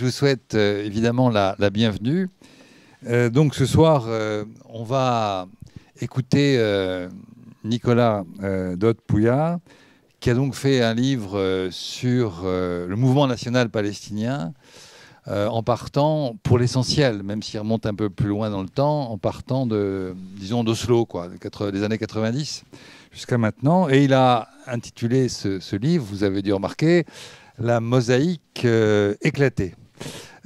je vous souhaite évidemment la bienvenue. Donc ce soir, on va écouter Nicolas Dod-Pouya, qui a donc fait un livre sur le mouvement national palestinien, en partant, pour l'essentiel, même s'il remonte un peu plus loin dans le temps, en partant disons, d'Oslo, des années 90 jusqu'à maintenant. Et il a intitulé ce livre, vous avez dû remarquer, La mosaïque éclatée.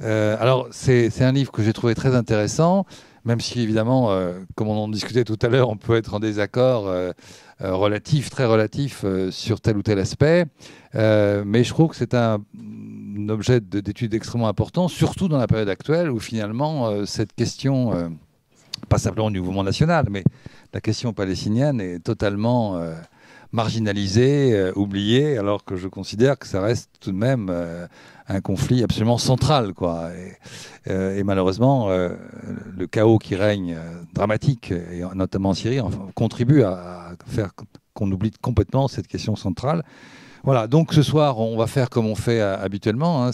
Alors, c'est un livre que j'ai trouvé très intéressant, même si, évidemment, comme on en discutait tout à l'heure, on peut être en désaccord très relatif sur tel ou tel aspect. Mais je trouve que c'est un objet d'étude extrêmement important, surtout dans la période actuelle, où finalement, cette question, pas simplement du mouvement national, mais la question palestinienne est totalement marginalisée, oubliée, alors que je considère que ça reste tout de même un conflit absolument central, quoi. Et malheureusement, le chaos qui règne, dramatique, et notamment en Syrie, contribue à faire qu'on oublie complètement cette question centrale. Voilà, donc ce soir, on va faire comme on fait habituellement.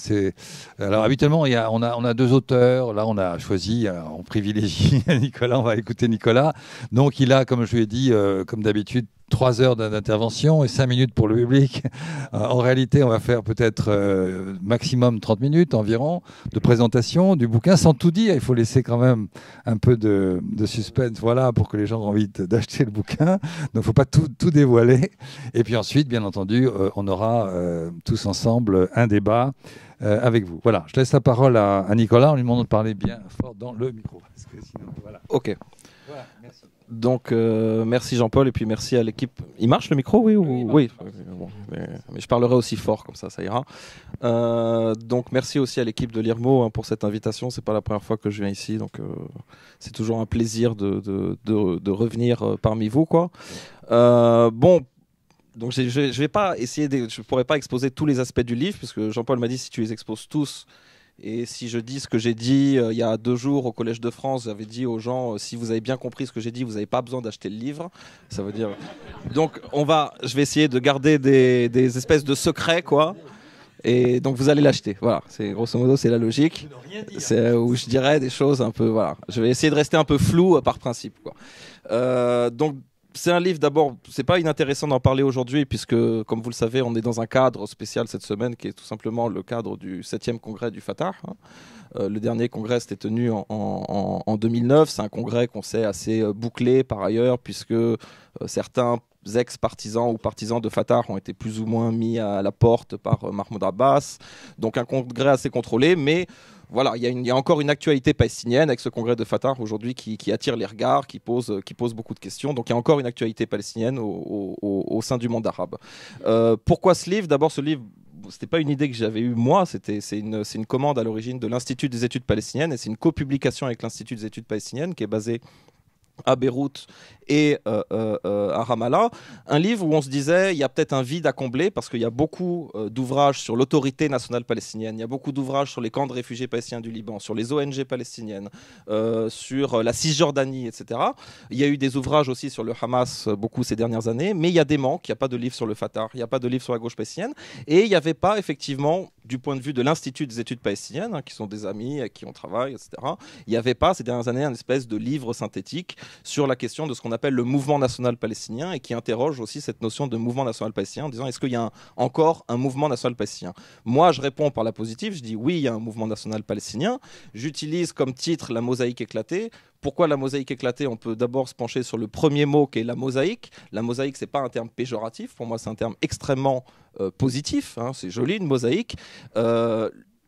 Alors habituellement, on a deux auteurs. Là, on a choisi, on privilégie Nicolas, on va écouter Nicolas. Donc il a, comme je lui ai dit, comme d'habitude, 3 heures d'intervention et 5 minutes pour le public. En réalité, on va faire peut-être maximum 30 minutes environ de présentation du bouquin, sans tout dire. Il faut laisser quand même un peu de suspense, voilà, pour que les gens aient envie d'acheter le bouquin. Donc, il ne faut pas tout dévoiler. Et puis ensuite, bien entendu, on aura tous ensemble un débat avec vous. Voilà, je laisse la parole à Nicolas. On lui demande de parler bien fort dans le micro. Parce que sinon, voilà. Ok. Voilà, merci. Donc, merci Jean-Paul et puis merci à l'équipe. Il marche le micro, oui ou... Oui. Bon, mais je parlerai aussi fort, comme ça ira. Donc, merci aussi à l'équipe de l'IRMO pour cette invitation. C'est pas la première fois que je viens ici, donc c'est toujours un plaisir de revenir parmi vous, quoi. Bon. Donc je vais pas essayer, je pourrais pas exposer tous les aspects du livre, parce que Jean-Paul m'a dit si tu les exposes tous. Et si je dis ce que j'ai dit il y a 2 jours au Collège de France, j'avais dit aux gens si vous avez bien compris ce que j'ai dit, vous n'avez pas besoin d'acheter le livre. Ça veut dire. Donc je vais essayer de garder des espèces de secrets, quoi. Et donc vous allez l'acheter. Voilà, c'est grosso modo c'est la logique. C'est où je dirais des choses un peu. Voilà, je vais essayer de rester un peu flou par principe, quoi. Donc c'est un livre, d'abord, c'est pas inintéressant d'en parler aujourd'hui, puisque, comme vous le savez, on est dans un cadre spécial cette semaine, qui est tout simplement le cadre du 7e congrès du Fatah. Le dernier congrès s'était tenu en 2009. C'est un congrès qu'on sait assez bouclé, par ailleurs, puisque certains ex-partisans ou partisans de Fatah ont été plus ou moins mis à la porte par Mahmoud Abbas. Donc un congrès assez contrôlé, mais... Voilà, il y a encore une actualité palestinienne avec ce congrès de Fatah aujourd'hui qui attire les regards, qui pose beaucoup de questions. Donc il y a encore une actualité palestinienne au sein du monde arabe. Pourquoi ce livre? D'abord, ce livre, c'était pas une idée que j'avais eue moi, c'est une commande à l'origine de l'Institut des études palestiniennes, et c'est une copublication avec l'Institut des études palestiniennes qui est basée à Beyrouth et à Ramallah, un livre où on se disait il y a peut-être un vide à combler parce qu'il y a beaucoup d'ouvrages sur l'autorité nationale palestinienne, il y a beaucoup d'ouvrages sur les camps de réfugiés palestiniens du Liban, sur les ONG palestiniennes, sur la Cisjordanie, etc. Il y a eu des ouvrages aussi sur le Hamas beaucoup ces dernières années, mais il y a des manques, il n'y a pas de livre sur le Fatah, il n'y a pas de livre sur la gauche palestinienne, et il n'y avait pas effectivement, du point de vue de l'Institut des études palestiniennes, qui sont des amis avec qui on travaille, etc., il n'y avait pas ces dernières années une espèce de livre synthétique sur la question de ce qu'on appelle le mouvement national palestinien et qui interroge aussi cette notion de mouvement national palestinien en disant est-ce qu'il y a encore un mouvement national palestinien? Moi, je réponds par la positive, je dis oui, il y a un mouvement national palestinien. J'utilise comme titre la mosaïque éclatée. Pourquoi la mosaïque éclatée? On peut d'abord se pencher sur le premier mot qui est la mosaïque. La mosaïque, c'est pas un terme péjoratif. Pour moi, c'est un terme extrêmement positif. C'est joli, une mosaïque.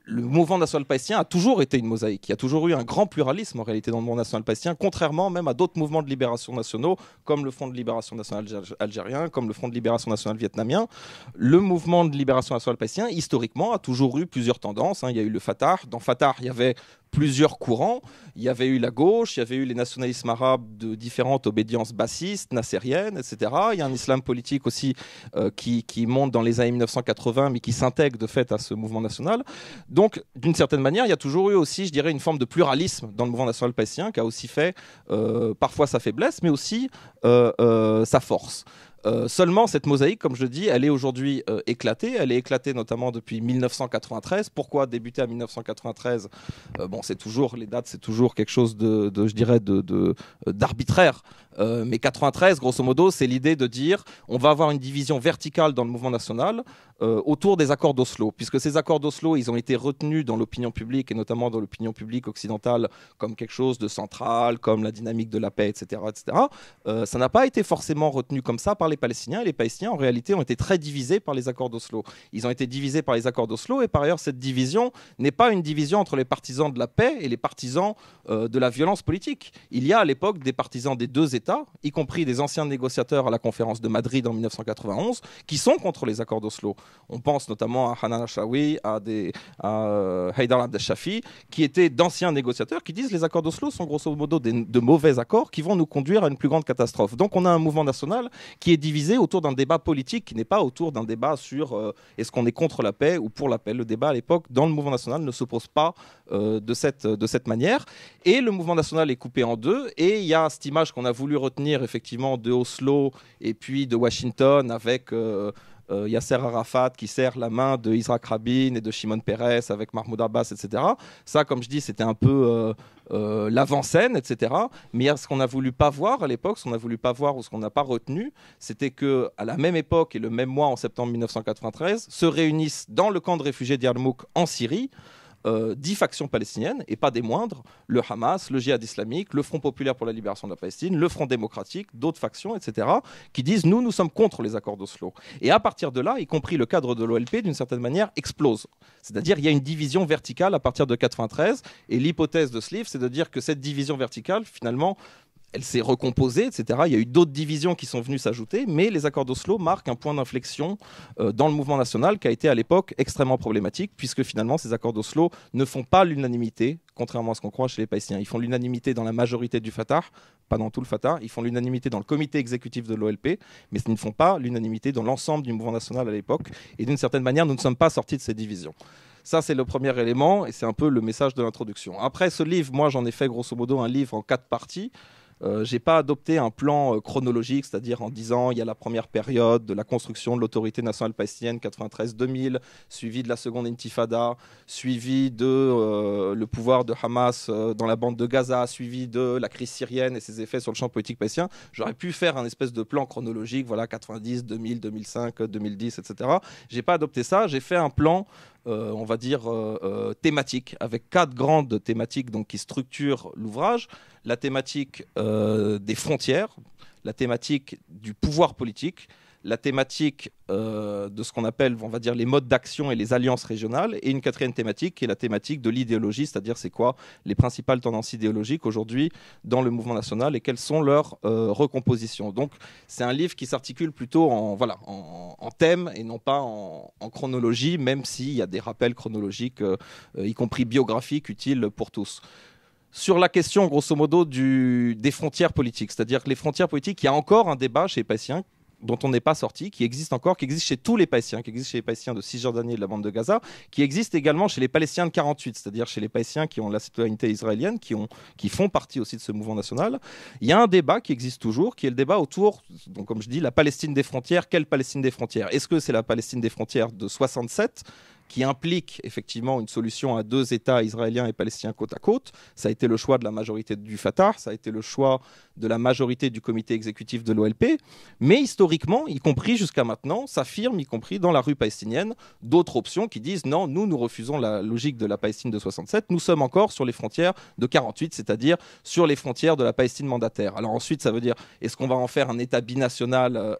Le mouvement national palestinien a toujours été une mosaïque. Il y a toujours eu un grand pluralisme en réalité dans le mouvement national palestinien, contrairement même à d'autres mouvements de libération nationaux, comme le Front de libération nationale algérien, comme le Front de libération nationale vietnamien. Le mouvement de libération nationale palestinien, historiquement, a toujours eu plusieurs tendances. Il y a eu le Fatah. Dans Fatah, il y avait plusieurs courants. Il y avait eu la gauche, il y avait eu les nationalismes arabes de différentes obédiences bassistes, nassériennes, etc. Il y a un islam politique aussi qui monte dans les années 1980, mais qui s'intègre de fait à ce mouvement national. Donc, d'une certaine manière, il y a toujours eu aussi, je dirais, une forme de pluralisme dans le mouvement national palestinien qui a aussi fait parfois sa faiblesse, mais aussi sa force. Seulement, cette mosaïque, comme je dis, elle est aujourd'hui éclatée. Elle est éclatée notamment depuis 1993. Pourquoi débuter à 1993 ? Bon, c'est toujours, les dates, c'est toujours quelque chose je dirais, d'arbitraire. Mais 93, grosso modo, c'est l'idée de dire on va avoir une division verticale dans le mouvement national autour des accords d'Oslo, puisque ces accords d'Oslo, ils ont été retenus dans l'opinion publique, et notamment dans l'opinion publique occidentale, comme quelque chose de central, comme la dynamique de la paix, etc. etc. Ça n'a pas été forcément retenu comme ça par les Palestiniens, et les Palestiniens, en réalité, ont été très divisés par les accords d'Oslo. Ils ont été divisés par les accords d'Oslo, et par ailleurs, cette division n'est pas une division entre les partisans de la paix et les partisans de la violence politique. Il y a à l'époque des partisans des deux États, y compris des anciens négociateurs à la conférence de Madrid en 1991, qui sont contre les accords d'Oslo. On pense notamment à Hanan Achawi, à Haïdar Abdel-Shafi, qui étaient d'anciens négociateurs qui disent les accords d'Oslo sont grosso modo de mauvais accords qui vont nous conduire à une plus grande catastrophe. Donc on a un mouvement national qui est divisé autour d'un débat politique qui n'est pas autour d'un débat sur est-ce qu'on est contre la paix ou pour la paix. Le débat à l'époque dans le mouvement national ne s'oppose pas de cette manière. Et le mouvement national est coupé en deux. Et il y a cette image qu'on a voulu retenir effectivement de Oslo et puis de Washington avec Yasser Arafat qui serre la main de Yitzhak Rabin et de Shimon Peres avec Mahmoud Abbas, etc. Ça, comme je dis, c'était un peu l'avant-scène, etc. Mais ce qu'on n'a voulu pas voir à l'époque, ce qu'on n'a voulu pas voir ou ce qu'on n'a pas retenu, c'était qu'à la même époque et le même mois, en septembre 1993, se réunissent dans le camp de réfugiés d'Yarmouk en Syrie 10 factions palestiniennes, et pas des moindres, le Hamas, le Djihad islamique, le Front populaire pour la libération de la Palestine, le Front démocratique, d'autres factions, etc., qui disent nous sommes contre les accords d'Oslo. Et à partir de là, y compris le cadre de l'OLP, d'une certaine manière, explose. C'est-à-dire il y a une division verticale à partir de 93, et l'hypothèse de ce livre, c'est de dire que cette division verticale, finalement, elle s'est recomposée, etc. Il y a eu d'autres divisions qui sont venues s'ajouter, mais les accords d'Oslo marquent un point d'inflexion dans le mouvement national qui a été à l'époque extrêmement problématique, puisque finalement ces accords d'Oslo ne font pas l'unanimité, contrairement à ce qu'on croit chez les Palestiniens. Ils font l'unanimité dans la majorité du Fatah, pas dans tout le Fatah, ils font l'unanimité dans le comité exécutif de l'OLP, mais ils ne font pas l'unanimité dans l'ensemble du mouvement national à l'époque, et d'une certaine manière, nous ne sommes pas sortis de ces divisions. Ça, c'est le premier élément, et c'est un peu le message de l'introduction. Après ce livre, moi j'en ai fait grosso modo un livre en 4 parties. J'ai pas adopté un plan chronologique, c'est-à-dire en disant il y a la première période de la construction de l'autorité nationale palestinienne 93-2000, suivi de la seconde intifada, suivi de le pouvoir de Hamas dans la bande de Gaza, suivi de la crise syrienne et ses effets sur le champ politique palestinien. J'aurais pu faire un espèce de plan chronologique, voilà 90, 2000, 2005, 2010, etc. J'ai pas adopté ça, j'ai fait un plan on va dire thématique, avec 4 grandes thématiques donc, qui structurent l'ouvrage. La thématique des frontières, la thématique du pouvoir politique, la thématique de ce qu'on appelle, on va dire, les modes d'action et les alliances régionales, et une 4e thématique qui est la thématique de l'idéologie, c'est-à-dire c'est quoi les principales tendances idéologiques aujourd'hui dans le mouvement national et quelles sont leurs recompositions. Donc c'est un livre qui s'articule plutôt en thème et non pas en chronologie, même s'il y a des rappels chronologiques, y compris biographiques, utiles pour tous. Sur la question, grosso modo, des frontières politiques, c'est-à-dire que les frontières politiques, il y a encore un débat chez les Palestiniens dont on n'est pas sorti, qui existe encore, qui existe chez tous les Palestiniens, qui existe chez les Palestiniens de Cisjordanie et de la bande de Gaza, qui existe également chez les Palestiniens de 48, c'est-à-dire chez les Palestiniens qui ont la citoyenneté israélienne, qui font partie aussi de ce mouvement national. Il y a un débat qui existe toujours, qui est le débat autour, donc comme je dis, la Palestine des frontières. Quelle Palestine des frontières ? Est-ce que c'est la Palestine des frontières de 67 qui implique effectivement une solution à 2 États israéliens et palestiniens côte à côte? Ça a été le choix de la majorité du Fatah, ça a été le choix de la majorité du comité exécutif de l'OLP, mais historiquement, y compris jusqu'à maintenant, s'affirme, y compris dans la rue palestinienne, d'autres options qui disent non, nous refusons la logique de la Palestine de 67, nous sommes encore sur les frontières de 48, c'est-à-dire sur les frontières de la Palestine mandataire. Alors ensuite, ça veut dire, est-ce qu'on va en faire un État binational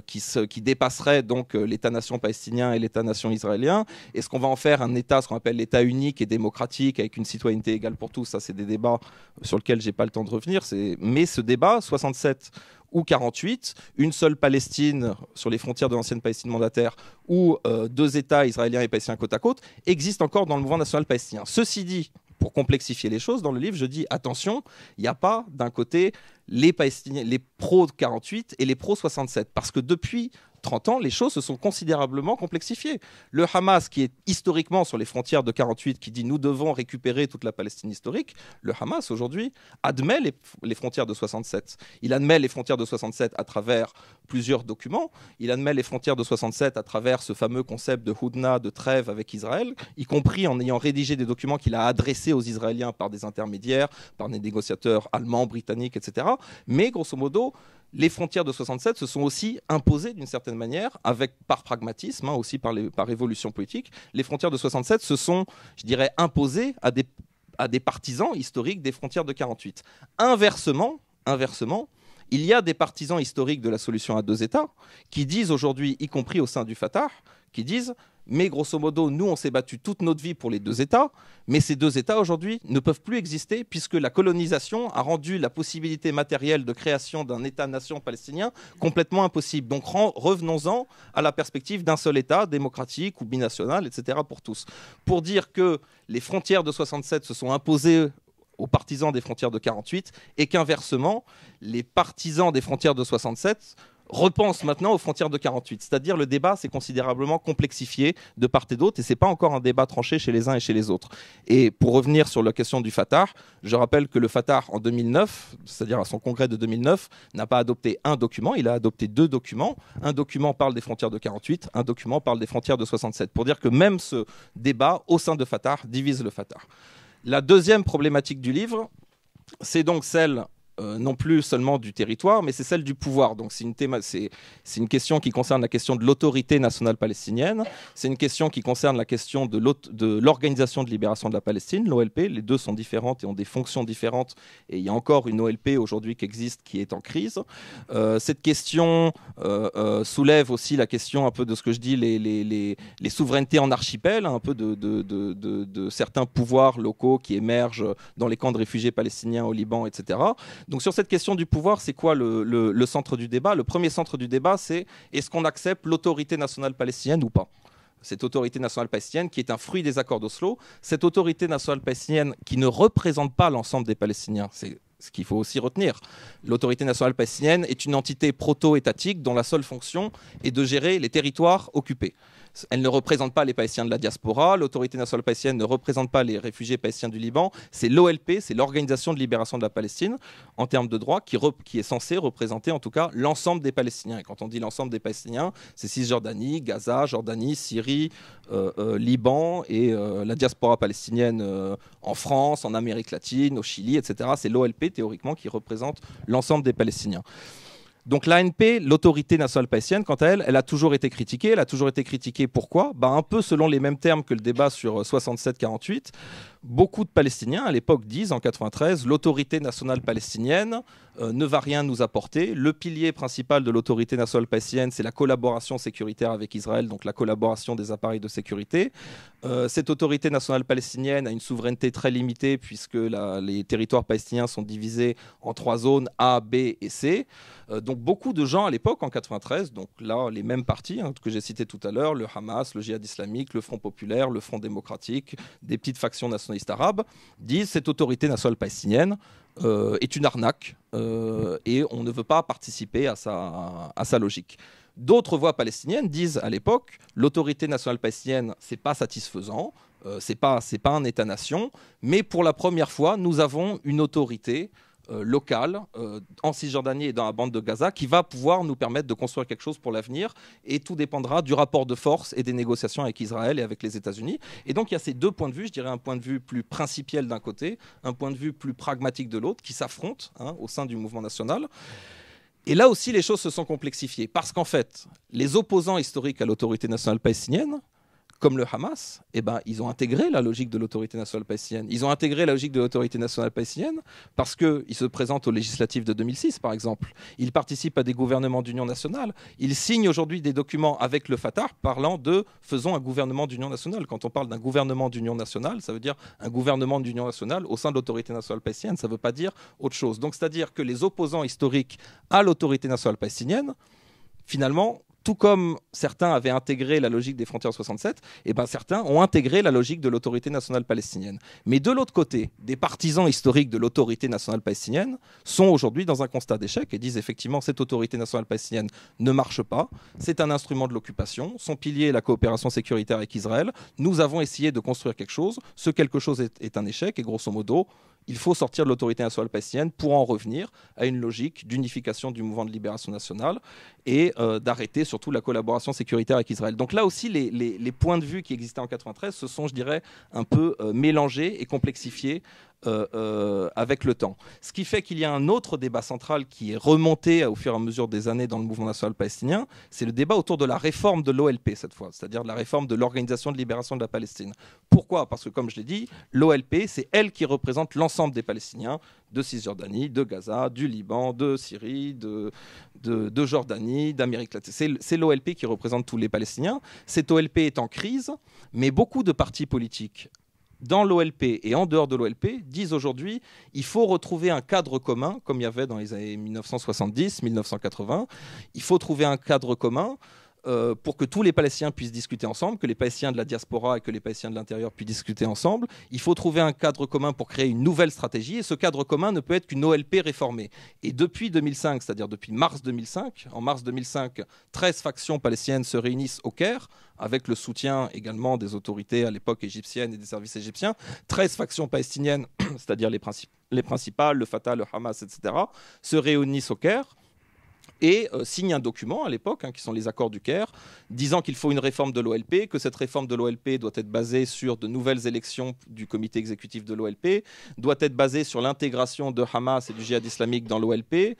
qui dépasserait donc l'État-nation palestinien et l'État-nation israélien? Est-ce qu'on va en faire un État, ce qu'on appelle l'État unique et démocratique, avec une citoyenneté égale pour tous? Ça, c'est des débats sur lesquels je n'ai pas le temps de revenir. Mais ce débat, 67 ou 48, une seule Palestine sur les frontières de l'ancienne Palestine mandataire ou 2 États israéliens et palestiniens côte à côte, existe encore dans le mouvement national palestinien. Ceci dit, pour complexifier les choses, dans le livre, je dis attention, il n'y a pas d'un côté les Palestiniens, les pro-48 et les pro-67, parce que depuis 30 ans, les choses se sont considérablement complexifiées. Le Hamas, qui est historiquement sur les frontières de 48, qui dit nous devons récupérer toute la Palestine historique, le Hamas aujourd'hui admet les frontières de 67. Il admet les frontières de 67 à travers plusieurs documents. Il admet les frontières de 67 à travers ce fameux concept de Houdna, de trêve avec Israël, y compris en ayant rédigé des documents qu'il a adressés aux Israéliens par des intermédiaires, par des négociateurs allemands, britanniques, etc. Mais grosso modo, les frontières de 67 se sont aussi imposées d'une certaine manière, par pragmatisme, aussi par évolution politique. Les frontières de 67 se sont, je dirais, imposées à des partisans historiques des frontières de 48. Inversement, il y a des partisans historiques de la solution à deux États qui disent aujourd'hui, y compris au sein du Fatah, qui disent mais grosso modo, nous, on s'est battu toute notre vie pour les deux États, mais ces deux États, aujourd'hui, ne peuvent plus exister puisque la colonisation a rendu la possibilité matérielle de création d'un État-nation palestinien complètement impossible. Donc revenons-en à la perspective d'un seul État, démocratique ou binational, etc. pour tous. Pour dire que les frontières de 67 se sont imposées aux partisans des frontières de 48 et qu'inversement, les partisans des frontières de 67 repensent maintenant aux frontières de 48. C'est-à-dire le débat s'est considérablement complexifié de part et d'autre et ce n'est pas encore un débat tranché chez les uns et chez les autres. Et pour revenir sur la question du Fatah, je rappelle que le Fatah en 2009, c'est-à-dire à son congrès de 2009, n'a pas adopté un document, il a adopté deux documents. Un document parle des frontières de 48, un document parle des frontières de 67. Pour dire que même ce débat au sein de Fatah divise le Fatah. La deuxième problématique du livre, c'est donc celle non plus seulement du territoire, mais c'est celle du pouvoir. Donc c'est une question qui concerne la question de l'autorité nationale palestinienne, c'est une question qui concerne la question de l'Organisation de libération de la Palestine, l'OLP. Les deux sont différentes et ont des fonctions différentes, et il y a encore une OLP aujourd'hui qui existe, qui est en crise. Cette question soulève aussi la question un peu de ce que je dis, les souverainetés en archipel, un peu de certains pouvoirs locaux qui émergent dans les camps de réfugiés palestiniens au Liban, etc. Donc sur cette question du pouvoir, c'est quoi le centre du débat? Le premier centre du débat, c'est est-ce qu'on accepte l'autorité nationale palestinienne ou pas? Cette autorité nationale palestinienne qui est un fruit des accords d'Oslo, cette autorité nationale palestinienne qui ne représente pas l'ensemble des Palestiniens, c'est ce qu'il faut aussi retenir. L'autorité nationale palestinienne est une entité proto-étatique dont la seule fonction est de gérer les territoires occupés. Elle ne représente pas les Palestiniens de la diaspora, l'autorité nationale palestinienne ne représente pas les réfugiés palestiniens du Liban, c'est l'OLP, c'est l'Organisation de libération de la Palestine, en termes de droit, qui est censée représenter en tout cas l'ensemble des Palestiniens. Et quand on dit l'ensemble des Palestiniens, c'est Cisjordanie, Gaza, Jordanie, Syrie, Liban et la diaspora palestinienne en France, en Amérique latine, au Chili, etc. C'est l'OLP théoriquement qui représente l'ensemble des Palestiniens. Donc l'ANP, l'autorité nationale palestinienne, quant à elle, elle a toujours été critiquée. Elle a toujours été critiquée pourquoi? Un peu selon les mêmes termes que le débat sur 67-48. Beaucoup de Palestiniens, à l'époque, disent, en 93, l'autorité nationale palestinienne ne va rien nous apporter. Le pilier principal de l'autorité nationale palestinienne, c'est la collaboration sécuritaire avec Israël, donc la collaboration des appareils de sécurité. Cette autorité nationale palestinienne a une souveraineté très limitée puisque les territoires palestiniens sont divisés en 3 zones A, B et C. Donc beaucoup de gens à l'époque, en 93, donc là les mêmes partis que j'ai cités tout à l'heure, le Hamas, le Djihad islamique, le Front populaire, le Front démocratique, des petites factions nationalistes arabes, disent cette autorité nationale palestinienne est une arnaque et on ne veut pas participer à sa logique. D'autres voix palestiniennes disent à l'époque l'autorité nationale palestinienne c'est pas satisfaisant, c'est pas un État-nation, mais pour la première fois nous avons une autorité locale en Cisjordanie et dans la bande de Gaza qui va pouvoir nous permettre de construire quelque chose pour l'avenir, et tout dépendra du rapport de force et des négociations avec Israël et avec les États-Unis. Et donc il y a ces deux points de vue, je dirais un point de vue plus principiel d'un côté, un point de vue plus pragmatique de l'autre, qui s'affrontent au sein du mouvement national. Et là aussi les choses se sont complexifiées parce qu'en fait les opposants historiques à l'autorité nationale palestinienne, comme le Hamas, ils ont intégré la logique de l'autorité nationale palestinienne. Ils ont intégré la logique de l'autorité nationale palestinienne parce qu'ils se présentent aux législatives de 2006, par exemple. Ils participent à des gouvernements d'union nationale. Ils signent aujourd'hui des documents avec le Fatah parlant de « faisons un gouvernement d'union nationale ». Quand on parle d'un gouvernement d'union nationale, ça veut dire un gouvernement d'union nationale au sein de l'autorité nationale palestinienne. Ça ne veut pas dire autre chose. Donc c'est-à-dire que les opposants historiques à l'autorité nationale palestinienne, finalement, tout comme certains avaient intégré la logique des frontières 67, et ben certains ont intégré la logique de l'autorité nationale palestinienne. Mais de l'autre côté, des partisans historiques de l'autorité nationale palestinienne sont aujourd'hui dans un constat d'échec et disent effectivement cette autorité nationale palestinienne ne marche pas, c'est un instrument de l'occupation, son pilier est la coopération sécuritaire avec Israël, nous avons essayé de construire quelque chose, ce quelque chose est un échec et grosso modo, il faut sortir de l'autorité nationale palestinienne pour en revenir à une logique d'unification du mouvement de libération nationale et d'arrêter surtout la collaboration sécuritaire avec Israël. Donc là aussi, les points de vue qui existaient en 93 se sont, je dirais, un peu mélangés et complexifiés avec le temps. Ce qui fait qu'il y a un autre débat central qui est remonté au fur et à mesure des années dans le mouvement national palestinien, c'est le débat autour de la réforme de l'OLP cette fois, c'est-à-dire de la réforme de l'Organisation de libération de la Palestine. Pourquoi ? Parce que comme je l'ai dit, l'OLP, c'est elle qui représente l'ensemble des Palestiniens de Cisjordanie, de Gaza, du Liban, de Syrie, de Jordanie, d'Amérique latine. C'est l'OLP qui représente tous les Palestiniens. Cette OLP est en crise, mais beaucoup de partis politiques dans l'OLP et en dehors de l'OLP disent aujourd'hui il faut retrouver un cadre commun, comme il y avait dans les années 1970, 1980. Il faut trouver un cadre commun pour que tous les Palestiniens puissent discuter ensemble, que les Palestiniens de la diaspora et que les Palestiniens de l'intérieur puissent discuter ensemble. Il faut trouver un cadre commun pour créer une nouvelle stratégie, et ce cadre commun ne peut être qu'une OLP réformée. Et depuis 2005, c'est-à-dire depuis mars 2005, en mars 2005, 13 factions palestiniennes se réunissent au Caire, avec le soutien également des autorités à l'époque égyptiennes et des services égyptiens. 13 factions palestiniennes, c'est-à-dire les principales, le Fatah, le Hamas, etc., se réunissent au Caire et signe un document à l'époque, qui sont les accords du Caire, disant qu'il faut une réforme de l'OLP, que cette réforme de l'OLP doit être basée sur de nouvelles élections du comité exécutif de l'OLP, doit être basée sur l'intégration de Hamas et du djihad islamique dans l'OLP,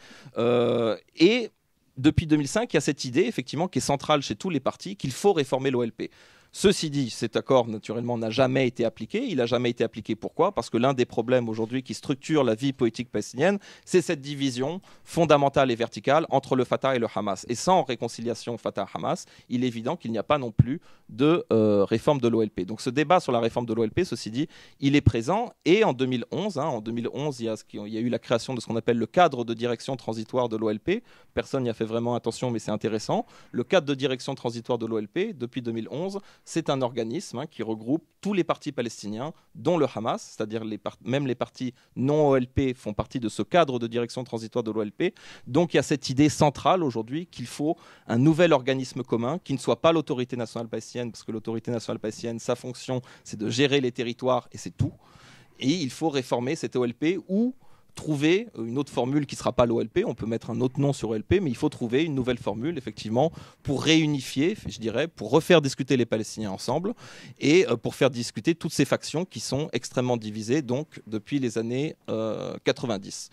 et depuis 2005, il y a cette idée, effectivement, qui est centrale chez tous les partis, qu'il faut réformer l'OLP. Ceci dit, cet accord, naturellement, n'a jamais été appliqué. Il n'a jamais été appliqué. Pourquoi ? Parce que l'un des problèmes aujourd'hui qui structure la vie politique palestinienne, c'est cette division fondamentale et verticale entre le Fatah et le Hamas. Et sans réconciliation Fatah-Hamas, il est évident qu'il n'y a pas non plus de réforme de l'OLP. Donc ce débat sur la réforme de l'OLP, ceci dit, il est présent. Et en 2011, il y a eu la création de ce qu'on appelle le cadre de direction transitoire de l'OLP. Personne n'y a fait vraiment attention, mais c'est intéressant. Le cadre de direction transitoire de l'OLP, depuis 2011, c'est un organisme qui regroupe tous les partis palestiniens, dont le Hamas, c'est-à-dire même les partis non OLP font partie de ce cadre de direction transitoire de l'OLP. Donc il y a cette idée centrale aujourd'hui qu'il faut un nouvel organisme commun qui ne soit pas l'autorité nationale palestinienne, parce que l'autorité nationale palestinienne, sa fonction, c'est de gérer les territoires et c'est tout. Et il faut réformer cette OLP ou trouver une autre formule qui ne sera pas l'OLP, on peut mettre un autre nom sur OLP, mais il faut trouver une nouvelle formule, effectivement, pour réunifier, je dirais, pour refaire discuter les Palestiniens ensemble et pour faire discuter toutes ces factions qui sont extrêmement divisées, donc, depuis les années 90.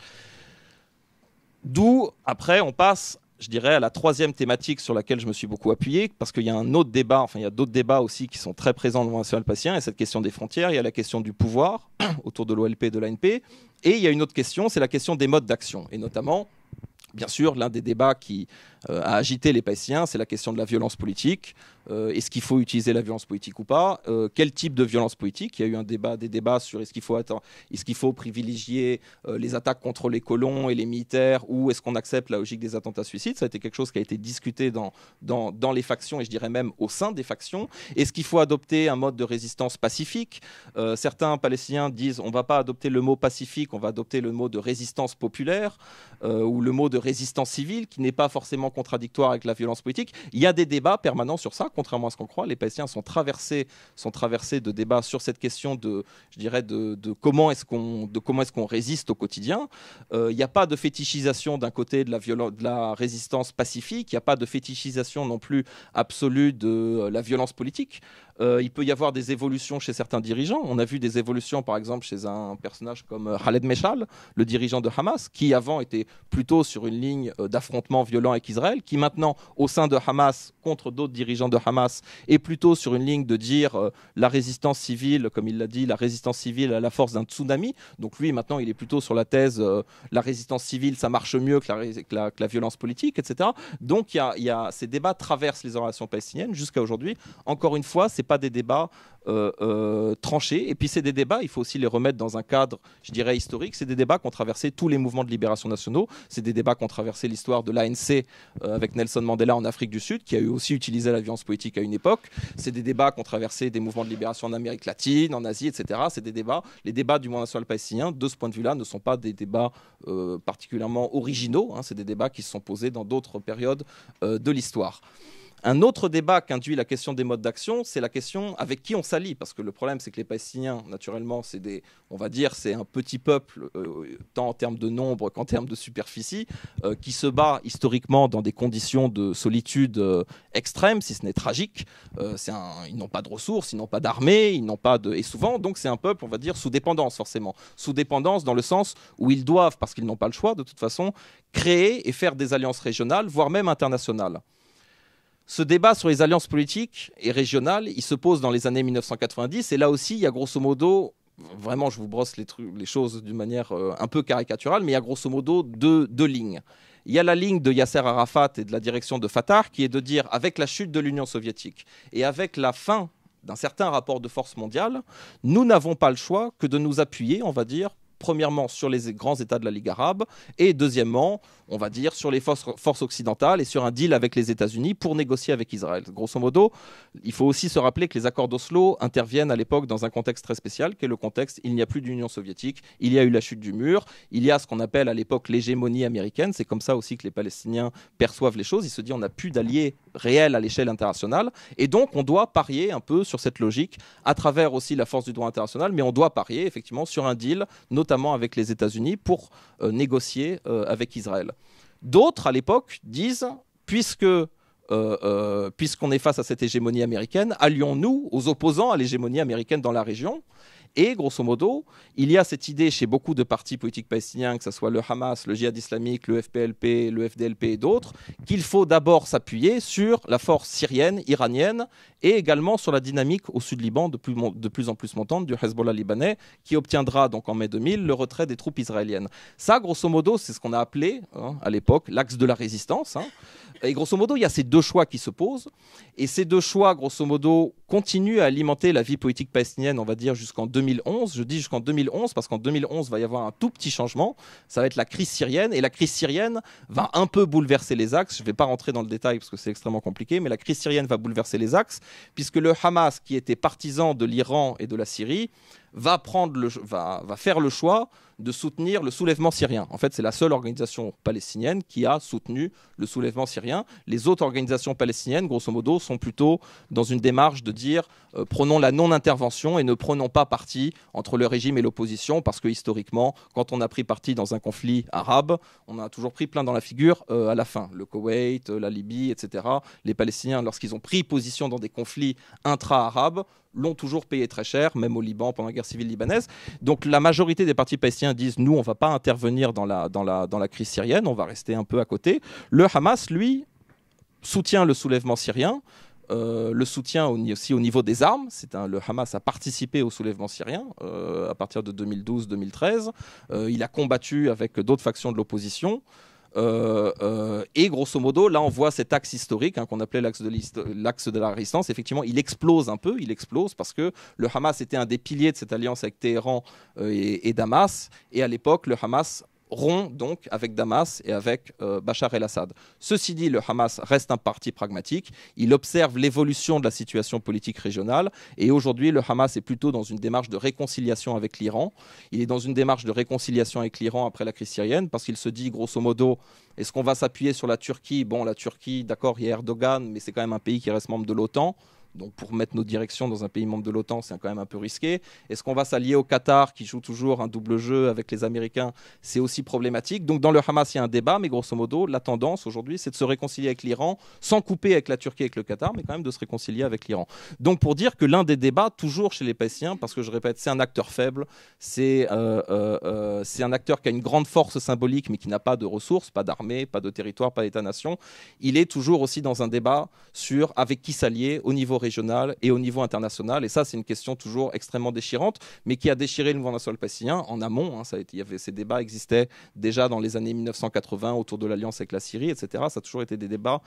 D'où, après, on passe, je dirais, à la troisième thématique sur laquelle je me suis beaucoup appuyé, parce qu'il y a un autre débat, il y a d'autres débats aussi qui sont très présents dans le mouvement national palestinien, il y a cette question des frontières, il y a la question du pouvoir autour de l'OLP et de l'ANP, et il y a une autre question, c'est la question des modes d'action, et notamment, bien sûr, l'un des débats qui a agité les Palestiniens, c'est la question de la violence politique. Est-ce qu'il faut utiliser la violence politique ou pas ? Quel type de violence politique ? Il y a eu des débats sur est-ce qu'il faut privilégier les attaques contre les colons et les militaires, ou est-ce qu'on accepte la logique des attentats suicides ? Ça a été quelque chose qui a été discuté dans les factions, et je dirais même au sein des factions. Est-ce qu'il faut adopter un mode de résistance pacifique ? Certains Palestiniens disent on ne va pas adopter le mot pacifique, on va adopter le mot de résistance populaire, ou le mot de résistance civile, qui n'est pas forcément contradictoire avec la violence politique. Il y a des débats permanents sur ça, contrairement à ce qu'on croit. Les Palestiniens sont traversés de débats sur cette question de comment est-ce qu'on résiste au quotidien. Il n'y a pas de fétichisation d'un côté de la résistance pacifique, il n'y a pas de fétichisation non plus absolue de la violence politique. Il peut y avoir des évolutions chez certains dirigeants. On a vu des évolutions, par exemple, chez un personnage comme Khaled Meshal, le dirigeant de Hamas, qui avant était plutôt sur une ligne d'affrontement violent avec Israël, qui maintenant, au sein de Hamas, contre d'autres dirigeants de Hamas, est plutôt sur une ligne de dire la résistance civile, comme il l'a dit, la résistance civile à la force d'un tsunami. Donc lui, maintenant, il est plutôt sur la thèse la résistance civile, ça marche mieux que la violence politique, etc. Donc ces débats traversent les relations palestiniennes jusqu'à aujourd'hui. Encore une fois, c'est pas des débats tranchés. Et puis c'est des débats, il faut aussi les remettre dans un cadre, je dirais, historique. C'est des débats qui ont traversé tous les mouvements de libération nationaux. C'est des débats qui ont traversé l'histoire de l'ANC avec Nelson Mandela en Afrique du Sud, qui a eu aussi utilisé la violence politique à une époque. C'est des débats qui ont traversé des mouvements de libération en Amérique latine, en Asie, etc. C'est des débats. Les débats du mouvement national palestinien, de ce point de vue-là, ne sont pas des débats particulièrement originaux. C'est des débats qui se sont posés dans d'autres périodes de l'histoire. Un autre débat qu'induit la question des modes d'action, c'est la question avec qui on s'allie. Parce que le problème, c'est que les Palestiniens, naturellement, on va dire, c'est un petit peuple, tant en termes de nombre qu'en termes de superficie, qui se bat historiquement dans des conditions de solitude extrême, si ce n'est tragique. Ils n'ont pas de ressources, ils n'ont pas d'armée, ils n'ont pas de... Et souvent, donc, c'est un peuple, on va dire, sous dépendance, forcément. Sous dépendance dans le sens où ils doivent, parce qu'ils n'ont pas le choix, de toute façon, créer et faire des alliances régionales, voire même internationales. Ce débat sur les alliances politiques et régionales, il se pose dans les années 1990. Et là aussi, il y a grosso modo, vraiment, je vous brosse les choses d'une manière un peu caricaturale, mais il y a grosso modo deux lignes. Il y a la ligne de Yasser Arafat et de la direction de Fatah, qui est de dire, avec la chute de l'Union soviétique et avec la fin d'un certain rapport de force mondiale, nous n'avons pas le choix que de nous appuyer, on va dire, premièrement sur les grands États de la Ligue arabe et deuxièmement, on va dire, sur les forces occidentales et sur un deal avec les États-Unis pour négocier avec Israël. Grosso modo, il faut aussi se rappeler que les accords d'Oslo interviennent à l'époque dans un contexte très spécial, qui est le contexte, il n'y a plus d'Union soviétique, il y a eu la chute du mur, il y a ce qu'on appelle à l'époque l'hégémonie américaine, c'est comme ça aussi que les Palestiniens perçoivent les choses, ils se disent on n'a plus d'alliés réels à l'échelle internationale, et donc on doit parier un peu sur cette logique, à travers aussi la force du droit international, mais on doit parier effectivement sur un deal, notamment avec les États-Unis, pour négocier avec Israël. D'autres, à l'époque, disent, puisqu'on est face à cette hégémonie américaine, allions-nous aux opposants à l'hégémonie américaine dans la région. Et grosso modo, il y a cette idée chez beaucoup de partis politiques palestiniens, que ce soit le Hamas, le Djihad islamique, le FPLP, le FDLP et d'autres, qu'il faut d'abord s'appuyer sur la force syrienne, iranienne, et également sur la dynamique au sud Liban de plus en plus montante du Hezbollah libanais, qui obtiendra donc en mai 2000 le retrait des troupes israéliennes. Ça, grosso modo, c'est ce qu'on a appelé à l'époque l'axe de la résistance. Et grosso modo, il y a ces deux choix qui se posent. Et ces deux choix, grosso modo, continuent à alimenter la vie politique palestinienne, on va dire, jusqu'en 2011. Je dis jusqu'en 2011 parce qu'en 2011, il va y avoir un tout petit changement. Ça va être la crise syrienne. Et la crise syrienne va un peu bouleverser les axes. Je ne vais pas rentrer dans le détail parce que c'est extrêmement compliqué. Mais la crise syrienne va bouleverser les axes puisque le Hamas, qui était partisan de l'Iran et de la Syrie, va faire le choix de soutenir le soulèvement syrien. En fait, c'est la seule organisation palestinienne qui a soutenu le soulèvement syrien. Les autres organisations palestiniennes, grosso modo, sont plutôt dans une démarche de dire prenons la non-intervention et ne prenons pas parti entre le régime et l'opposition, parce que historiquement, quand on a pris parti dans un conflit arabe, on a toujours pris plein dans la figure à la fin. Le Koweït, la Libye, etc. Les Palestiniens, lorsqu'ils ont pris position dans des conflits intra-arabes, l'ont toujours payé très cher, même au Liban pendant la guerre civile libanaise. Donc la majorité des partis palestiniens disent nous, on ne va pas intervenir dans la crise syrienne, on va rester un peu à côté. Le Hamas, lui, soutient le soulèvement syrien, le soutient aussi au niveau des armes. Le Hamas a participé au soulèvement syrien à partir de 2012-2013. Il a combattu avec d'autres factions de l'opposition. Et grosso modo, là on voit cet axe historique qu'on appelait l'axe de la résistance. Effectivement, il explose un peu, parce que le Hamas était un des piliers de cette alliance avec Téhéran et Damas, et à l'époque le Hamas rompt donc avec Damas et avec Bachar el-Assad. Ceci dit, le Hamas reste un parti pragmatique, il observe l'évolution de la situation politique régionale, et aujourd'hui le Hamas est plutôt dans une démarche de réconciliation avec l'Iran. Il est dans une démarche de réconciliation avec l'Iran après la crise syrienne, parce qu'il se dit grosso modo, est-ce qu'on va s'appuyer sur la Turquie? Bon, la Turquie, d'accord, il y a Erdogan, mais c'est quand même un pays qui reste membre de l'OTAN. Donc pour mettre nos directions dans un pays membre de l'OTAN, c'est quand même un peu risqué. Est-ce qu'on va s'allier au Qatar, qui joue toujours un double jeu avec les Américains? C'est aussi problématique. Donc dans le Hamas, il y a un débat, mais grosso modo, la tendance aujourd'hui, c'est de se réconcilier avec l'Iran, sans couper avec la Turquie et avec le Qatar, mais quand même de se réconcilier avec l'Iran. Donc pour dire que l'un des débats, toujours chez les Palestiniens, parce que je répète, c'est un acteur faible, c'est un acteur qui a une grande force symbolique, mais qui n'a pas de ressources, pas d'armée, pas de territoire, pas d'État-nation. Il est toujours aussi dans un débat sur avec qui s'allier au niveau régional et au niveau international. Et ça, c'est une question toujours extrêmement déchirante, mais qui a déchiré le mouvement national palestinien en amont. Ces débats existaient déjà dans les années 1980 autour de l'alliance avec la Syrie, etc. Ça a toujours été des débats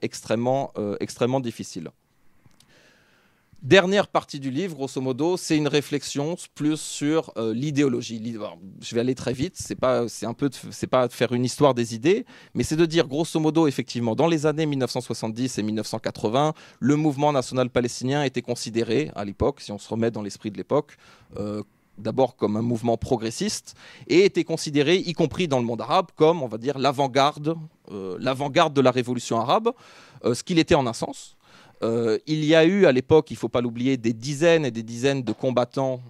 extrêmement difficiles. Dernière partie du livre, grosso modo, c'est une réflexion plus sur l'idéologie. Je vais aller très vite, c'est pas de faire une histoire des idées, mais c'est de dire, grosso modo, effectivement, dans les années 1970 et 1980, le mouvement national palestinien était considéré, à l'époque, si on se remet dans l'esprit de l'époque, d'abord comme un mouvement progressiste, et était considéré, y compris dans le monde arabe, comme, on va dire, l'avant-garde de la révolution arabe, ce qu'il était en un sens. Il y a eu à l'époque, il ne faut pas l'oublier, des dizaines et des dizaines de combattants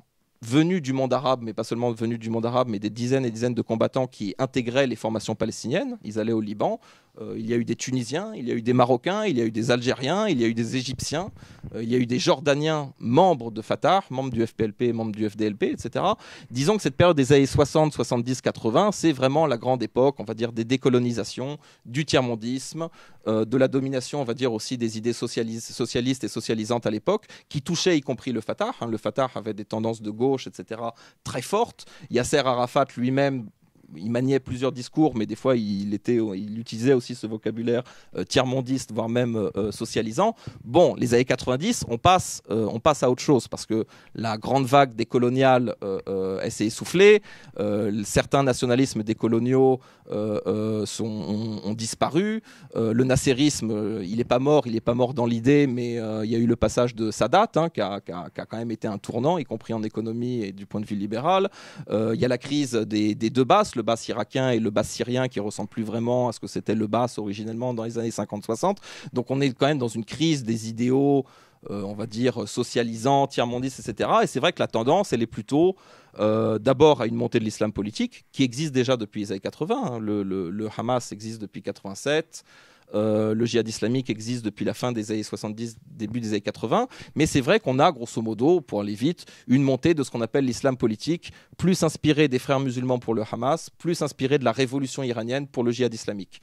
venus du monde arabe, mais pas seulement venus du monde arabe, mais des dizaines et dizaines de combattants qui intégraient les formations palestiniennes. Ils allaient au Liban. Il y a eu des Tunisiens, il y a eu des Marocains, il y a eu des Algériens, il y a eu des Égyptiens, il y a eu des Jordaniens membres de Fatah, membres du FPLP, membres du FDLP, etc. Disons que cette période des années 60, 70, 80, c'est vraiment la grande époque, on va dire, des décolonisations, du tiers-mondisme, de la domination, on va dire aussi des idées socialistes et socialisantes à l'époque, qui touchaient y compris le Fatah. Le Fatah avait des tendances de gauche, etc., très fortes. Yasser Arafat lui-même, il maniait plusieurs discours, mais des fois, il utilisait aussi ce vocabulaire tiers-mondiste, voire même socialisant. Bon, les années 90, on passe à autre chose, parce que la grande vague décoloniale s'est essoufflée. Certains nationalismes décoloniaux ont disparu. Le nasserisme, il n'est pas mort dans l'idée, mais il y a eu le passage de Sadat, qui a quand même été un tournant, y compris en économie et du point de vue libéral. Il y a la crise des deux Basses, le Basse irakien et le Basse syrien, qui ne ressemblent plus vraiment à ce que c'était le Basse originellement dans les années 50-60. Donc on est quand même dans une crise des idéaux, on va dire, socialisants, tiers-mondistes, etc. Et c'est vrai que la tendance, elle est plutôt d'abord à une montée de l'islam politique, qui existe déjà depuis les années 80. Le Hamas existe depuis 87. Le djihad islamique existe depuis la fin des années 70, début des années 80, mais c'est vrai qu'on a, grosso modo, pour aller vite, une montée de ce qu'on appelle l'islam politique, plus inspiré des frères musulmans pour le Hamas, plus inspiré de la révolution iranienne pour le djihad islamique.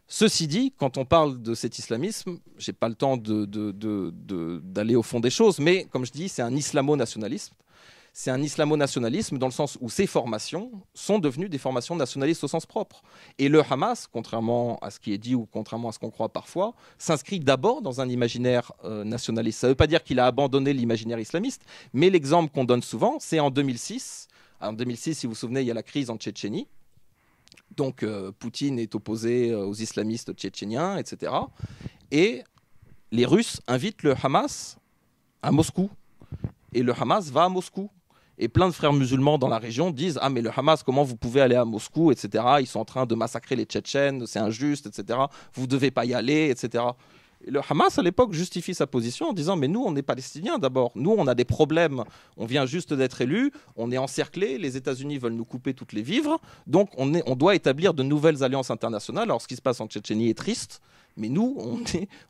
Ceci dit, quand on parle de cet islamisme, je n'ai pas le temps d'aller au fond des choses, mais comme je dis, c'est un islamo-nationalisme. C'est un islamo-nationalisme dans le sens où ces formations sont devenues des formations nationalistes au sens propre. Et le Hamas, contrairement à ce qui est dit ou contrairement à ce qu'on croit parfois, s'inscrit d'abord dans un imaginaire nationaliste. Ça ne veut pas dire qu'il a abandonné l'imaginaire islamiste, mais l'exemple qu'on donne souvent, c'est en 2006. En 2006, si vous vous souvenez, il y a la crise en Tchétchénie. Donc Poutine est opposé aux islamistes tchétchéniens, etc. Et les Russes invitent le Hamas à Moscou. Et le Hamas va à Moscou. Et plein de frères musulmans dans la région disent « Ah, mais le Hamas, comment vous pouvez aller à Moscou, etc. Ils sont en train de massacrer les Tchétchènes, c'est injuste, etc. Vous ne devez pas y aller, etc. » Et le Hamas, à l'époque, justifie sa position en disant « Mais nous, on est palestiniens d'abord. Nous, on a des problèmes. On vient juste d'être élus. On est encerclés. Les États-Unis veulent nous couper toutes les vivres. Donc, on doit établir de nouvelles alliances internationales. Alors, ce qui se passe en Tchétchénie est triste. Mais nous,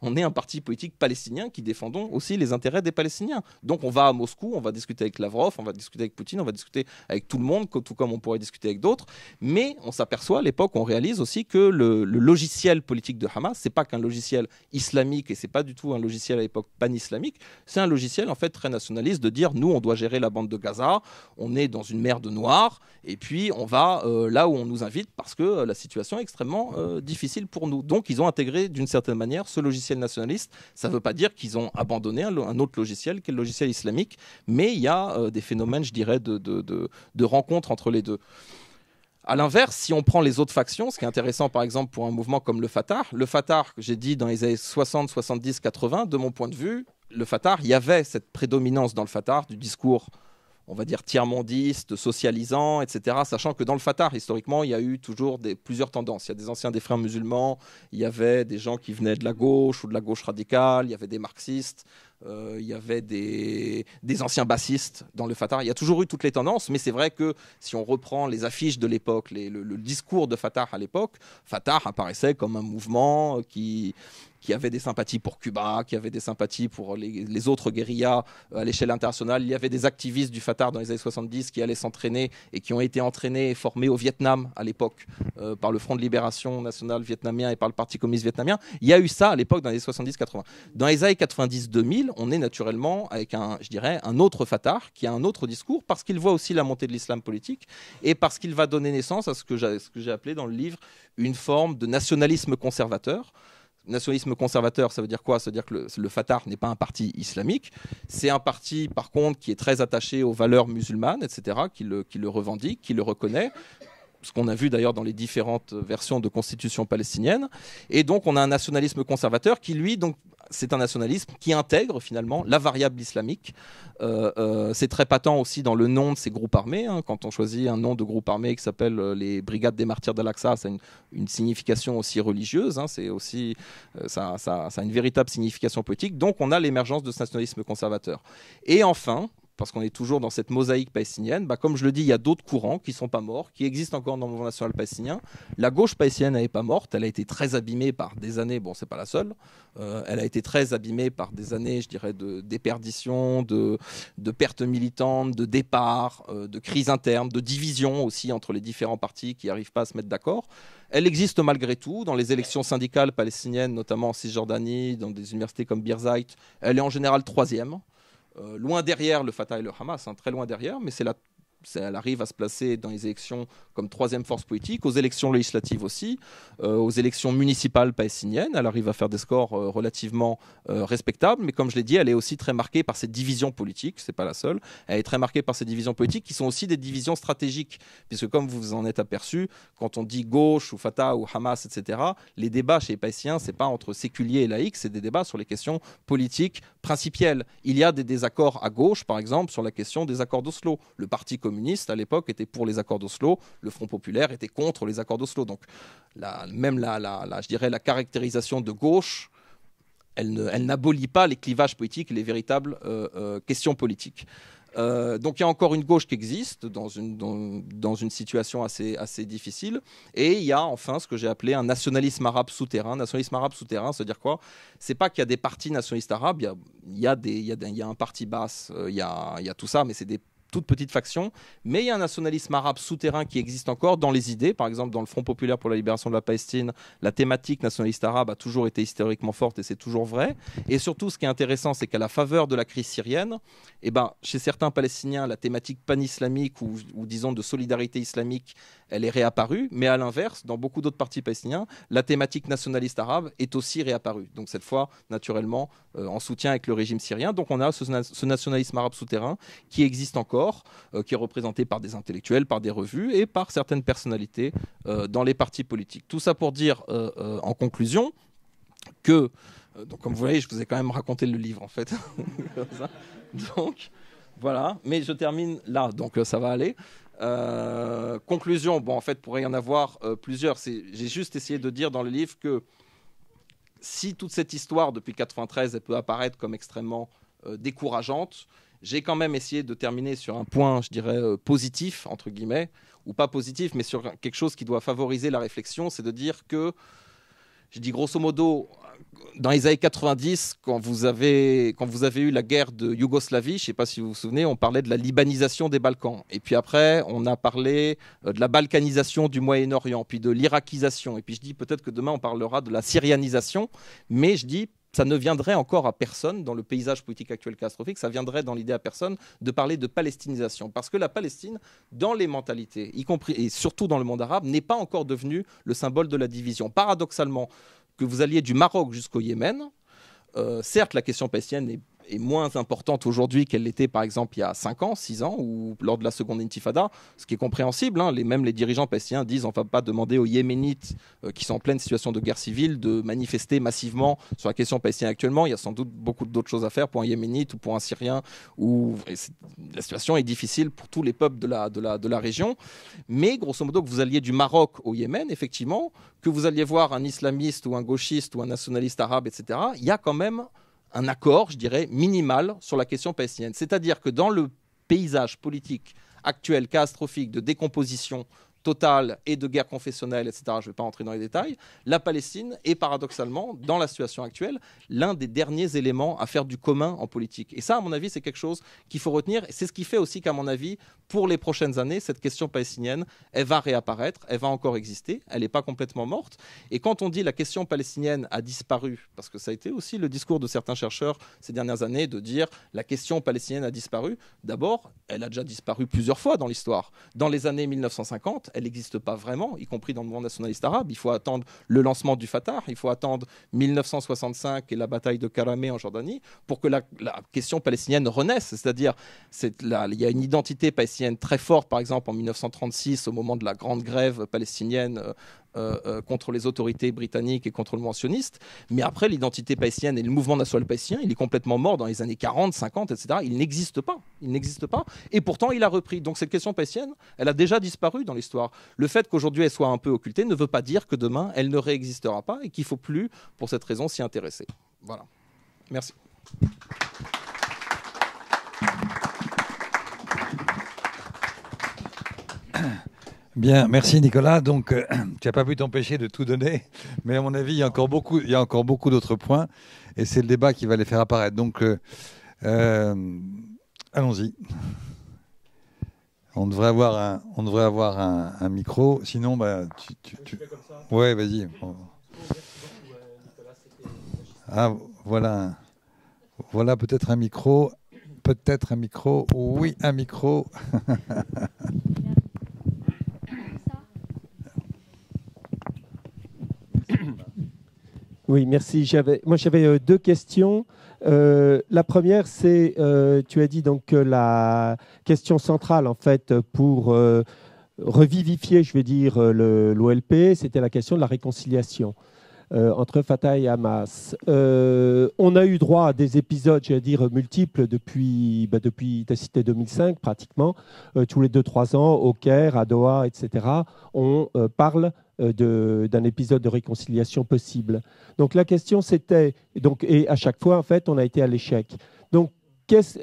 on est un parti politique palestinien qui défendons aussi les intérêts des Palestiniens. Donc on va à Moscou, on va discuter avec Lavrov, on va discuter avec Poutine, on va discuter avec tout le monde, tout comme on pourrait discuter avec d'autres. Mais on s'aperçoit à l'époque, on réalise aussi que le logiciel politique de Hamas, c'est pas qu'un logiciel islamique et c'est pas du tout un logiciel à l'époque pan-islamique. C'est un logiciel en fait très nationaliste de dire nous, on doit gérer la bande de Gaza, on est dans une mer de Noir et puis on va là où on nous invite parce que la situation est extrêmement difficile pour nous. Donc ils ont intégré d'une certaine manière ce logiciel nationaliste. Ça ne veut pas dire qu'ils ont abandonné un autre logiciel qui est le logiciel islamique, mais il y a des phénomènes, je dirais, de rencontre entre les deux. À l'inverse, si on prend les autres factions, ce qui est intéressant par exemple pour un mouvement comme le Fatah, que j'ai dit dans les années 60, 70, 80, de mon point de vue, le Fatah, il y avait cette prédominance dans le Fatah du discours, on va dire tiers-mondiste, socialisant, etc. Sachant que dans le Fatah, historiquement, il y a eu toujours plusieurs tendances. Il y a des anciens des frères musulmans, il y avait des gens qui venaient de la gauche ou de la gauche radicale, il y avait des marxistes, il y avait des anciens bassistes dans le Fatah. Il y a toujours eu toutes les tendances, mais c'est vrai que si on reprend les affiches de l'époque, le discours de Fatah à l'époque, Fatah apparaissait comme un mouvement qui avait des sympathies pour Cuba, qui avait des sympathies pour les autres guérillas à l'échelle internationale. Il y avait des activistes du Fatah dans les années 70 qui allaient s'entraîner et qui ont été entraînés et formés au Vietnam à l'époque par le Front de Libération Nationale vietnamien et par le Parti communiste vietnamien. Il y a eu ça à l'époque dans les années 70-80. Dans les années 90-2000, on est naturellement avec un autre Fatah qui a un autre discours parce qu'il voit aussi la montée de l'islam politique et parce qu'il va donner naissance à ce que j'ai appelé dans le livre une forme de nationalisme conservateur. Nationalisme conservateur, ça veut dire quoi? Ça veut dire que le Fatah n'est pas un parti islamique. C'est un parti, par contre, qui est très attaché aux valeurs musulmanes, etc., qui le revendique, qui le reconnaît. Ce qu'on a vu d'ailleurs dans les différentes versions de constitution palestinienne. Et donc, on a un nationalisme conservateur qui, lui, donc, c'est un nationalisme qui intègre finalement la variable islamique. C'est très patent aussi dans le nom de ces groupes armés. Hein. Quand on choisit un nom de groupe armé qui s'appelle les Brigades des Martyrs d'Al-Aqsa, ça a une signification aussi religieuse. Hein. C'est aussi, ça a une véritable signification politique. Donc, on a l'émergence de ce nationalisme conservateur. Et enfin, parce qu'on est toujours dans cette mosaïque palestinienne, comme je le dis, il y a d'autres courants qui ne sont pas morts, qui existent encore dans le mouvement national palestinien. La gauche palestinienne n'est pas morte, elle a été très abîmée par des années, bon, c'est pas la seule, elle a été très abîmée par des années, je dirais, de déperdition, de pertes militantes, de départs, de crises internes, de divisions aussi entre les différents partis qui n'arrivent pas à se mettre d'accord. Elle existe malgré tout dans les élections syndicales palestiniennes, notamment en Cisjordanie, dans des universités comme Birzeit. Elle est en général troisième. Loin derrière le Fatah et le Hamas, hein, très loin derrière, mais elle arrive à se placer dans les élections comme troisième force politique, aux élections législatives aussi, aux élections municipales palestiniennes. Elle arrive à faire des scores relativement respectables, mais comme je l'ai dit, elle est aussi très marquée par ces divisions politiques, c'est pas la seule. Elle est très marquée par ces divisions politiques qui sont aussi des divisions stratégiques, puisque comme vous vous en êtes aperçu, quand on dit gauche ou Fatah ou Hamas, etc., les débats chez les Palestiniens, c'est pas entre séculiers et laïcs, c'est des débats sur les questions politiques principielles. Il y a des désaccords à gauche, par exemple, sur la question des accords d'Oslo. Le Parti communiste, à l'époque, était pour les accords d'Oslo. Le Front populaire était contre les accords d'Oslo. Donc, je dirais la caractérisation de gauche, elle n'abolit pas les clivages politiques et les véritables questions politiques. Donc il y a encore une gauche qui existe dans une situation assez difficile. Et il y a enfin ce que j'ai appelé un nationalisme arabe souterrain. Nationalisme arabe souterrain, ça veut dire quoi? C'est pas qu'il y a des partis nationalistes arabes, il y a un parti basse, il y a tout ça, mais c'est des toute petite faction, mais il y a un nationalisme arabe souterrain qui existe encore dans les idées. Par exemple, dans le Front populaire pour la libération de la Palestine, la thématique nationaliste arabe a toujours été historiquement forte et c'est toujours vrai. Et surtout, ce qui est intéressant, c'est qu'à la faveur de la crise syrienne, chez certains Palestiniens, la thématique pan-islamique ou disons de solidarité islamique, elle est réapparue, mais à l'inverse, dans beaucoup d'autres partis palestiniens, la thématique nationaliste arabe est aussi réapparue. Donc cette fois, naturellement, en soutien avec le régime syrien. Donc on a ce nationalisme arabe souterrain qui existe encore, qui est représenté par des intellectuels, par des revues et par certaines personnalités dans les partis politiques. Tout ça pour dire, en conclusion, que, donc comme vous voyez, je vous ai quand même raconté le livre en fait. Donc voilà, mais je termine là, donc ça va aller. Conclusion, bon en fait pourrait y en avoir plusieurs. J'ai juste essayé de dire dans le livre que si toute cette histoire depuis 93 elle peut apparaître comme extrêmement décourageante, j'ai quand même essayé de terminer sur un point, je dirais, positif, entre guillemets, ou pas positif, mais sur quelque chose qui doit favoriser la réflexion, c'est de dire que, je dis grosso modo, dans les années 90, quand vous avez eu la guerre de Yougoslavie, je ne sais pas si vous vous souvenez, on parlait de la libanisation des Balkans. Et puis après, on a parlé de la balkanisation du Moyen-Orient, puis de l'irakisation. Et puis je dis peut-être que demain, on parlera de la syrianisation, mais je dis ça ne viendrait encore à personne, dans le paysage politique actuel catastrophique, ça viendrait dans l'idée à personne de parler de palestinisation. Parce que la Palestine, dans les mentalités, y compris et surtout dans le monde arabe, n'est pas encore devenue le symbole de la division. Paradoxalement, que vous alliez du Maroc jusqu'au Yémen, certes, la question palestinienne est moins importante aujourd'hui qu'elle l'était par exemple il y a 5 ans, 6 ans ou lors de la seconde intifada, ce qui est compréhensible. Hein. Même les dirigeants palestiniens disent on ne va pas demander aux Yéménites qui sont en pleine situation de guerre civile de manifester massivement sur la question palestinienne actuellement. Il y a sans doute beaucoup d'autres choses à faire pour un Yéménite ou pour un Syrien. La situation est difficile pour tous les peuples de la région. Mais grosso modo, que vous alliez du Maroc au Yémen, effectivement, que vous alliez voir un islamiste ou un gauchiste ou un nationaliste arabe, etc., il y a quand même un accord, je dirais, minimal sur la question palestinienne. C'est-à-dire que dans le paysage politique actuel, catastrophique, de décomposition totale et de guerre confessionnelle, etc., je ne vais pas entrer dans les détails, la Palestine est paradoxalement, dans la situation actuelle, l'un des derniers éléments à faire du commun en politique. Et ça, à mon avis, c'est quelque chose qu'il faut retenir. Et c'est ce qui fait aussi qu'à mon avis, pour les prochaines années, cette question palestinienne, elle va réapparaître, elle va encore exister, elle n'est pas complètement morte. Et quand on dit la question palestinienne a disparu, parce que ça a été aussi le discours de certains chercheurs ces dernières années, de dire la question palestinienne a disparu, d'abord, elle a déjà disparu plusieurs fois dans l'histoire. Dans les années 1950, elle n'existe pas vraiment, y compris dans le mouvement nationaliste arabe. Il faut attendre le lancement du Fatah, il faut attendre 1965 et la bataille de Karameh en Jordanie pour que la question palestinienne renaisse. C'est-à-dire, il y a une identité palestinienne très forte, par exemple en 1936, au moment de la grande grève palestinienne contre les autorités britanniques et contre le mouvement sioniste. Mais après, l'identité palestinienne et le mouvement national palestinien, il est complètement mort dans les années 40, 50, etc. Il n'existe pas. Il n'existe pas. Et pourtant, il a repris. Donc cette question palestinienne, elle a déjà disparu dans l'histoire. Le fait qu'aujourd'hui elle soit un peu occultée ne veut pas dire que demain, elle ne réexistera pas et qu'il ne faut plus, pour cette raison, s'y intéresser. Voilà. Merci. Bien, merci Nicolas. Donc, tu n'as pas pu t'empêcher de tout donner, mais à mon avis, il y a encore beaucoup d'autres points, et c'est le débat qui va les faire apparaître. Donc, allons-y. On devrait avoir un micro, sinon, bah, ouais, vas-y. Ah, voilà peut-être un micro. Oui, un micro. Oui, merci. J'avais deux questions. La première, c'est, tu as dit donc que la question centrale, en fait, pour revivifier, je vais dire, l'OLP, c'était la question de la réconciliation entre Fatah et Hamas. On a eu droit à des épisodes, je vais dire, multiples depuis tu as cité 2005, pratiquement, tous les 2-3 ans, au Caire, à Doha, etc. On parle d'un épisode de réconciliation possible. Donc la question c'était, et à chaque fois en fait on a été à l'échec. Donc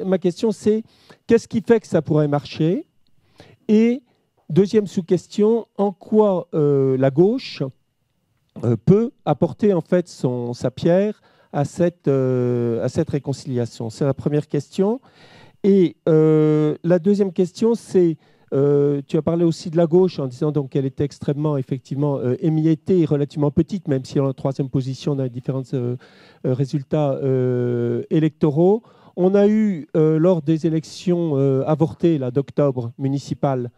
ma question c'est, qu'est-ce qui fait que ça pourrait marcher? Et deuxième sous-question, en quoi la gauche peut apporter en fait sa pierre à cette réconciliation? C'est la première question. Et la deuxième question c'est, tu as parlé aussi de la gauche en disant donc qu'elle était extrêmement, effectivement, émiettée et relativement petite, même si en troisième position, on a différents résultats électoraux. On a eu, lors des élections avortées d'octobre municipales,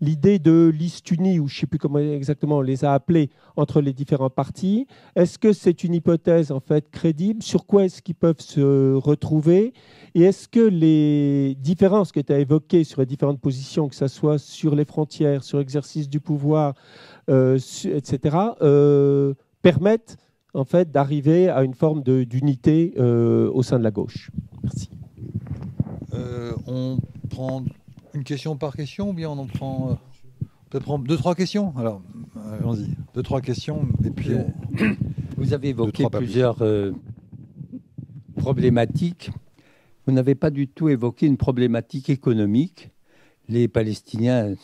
l'idée de liste unie, ou je ne sais plus comment exactement on les a appelées, entre les différents partis. Est-ce que c'est une hypothèse en fait crédible? Sur quoi est-ce qu'ils peuvent se retrouver? Et est-ce que les différences que tu as évoquées sur les différentes positions, que ce soit sur les frontières, sur l'exercice du pouvoir, etc., permettent en fait d'arriver à une forme d'unité au sein de la gauche? Merci. On prend une question par question, ou bien on en prend peut-être 2-3 questions? Alors, allons-y, 2-3 questions, et puis vous avez évoqué plusieurs problématiques. Vous n'avez pas du tout évoqué une problématique économique. Les Palestiniens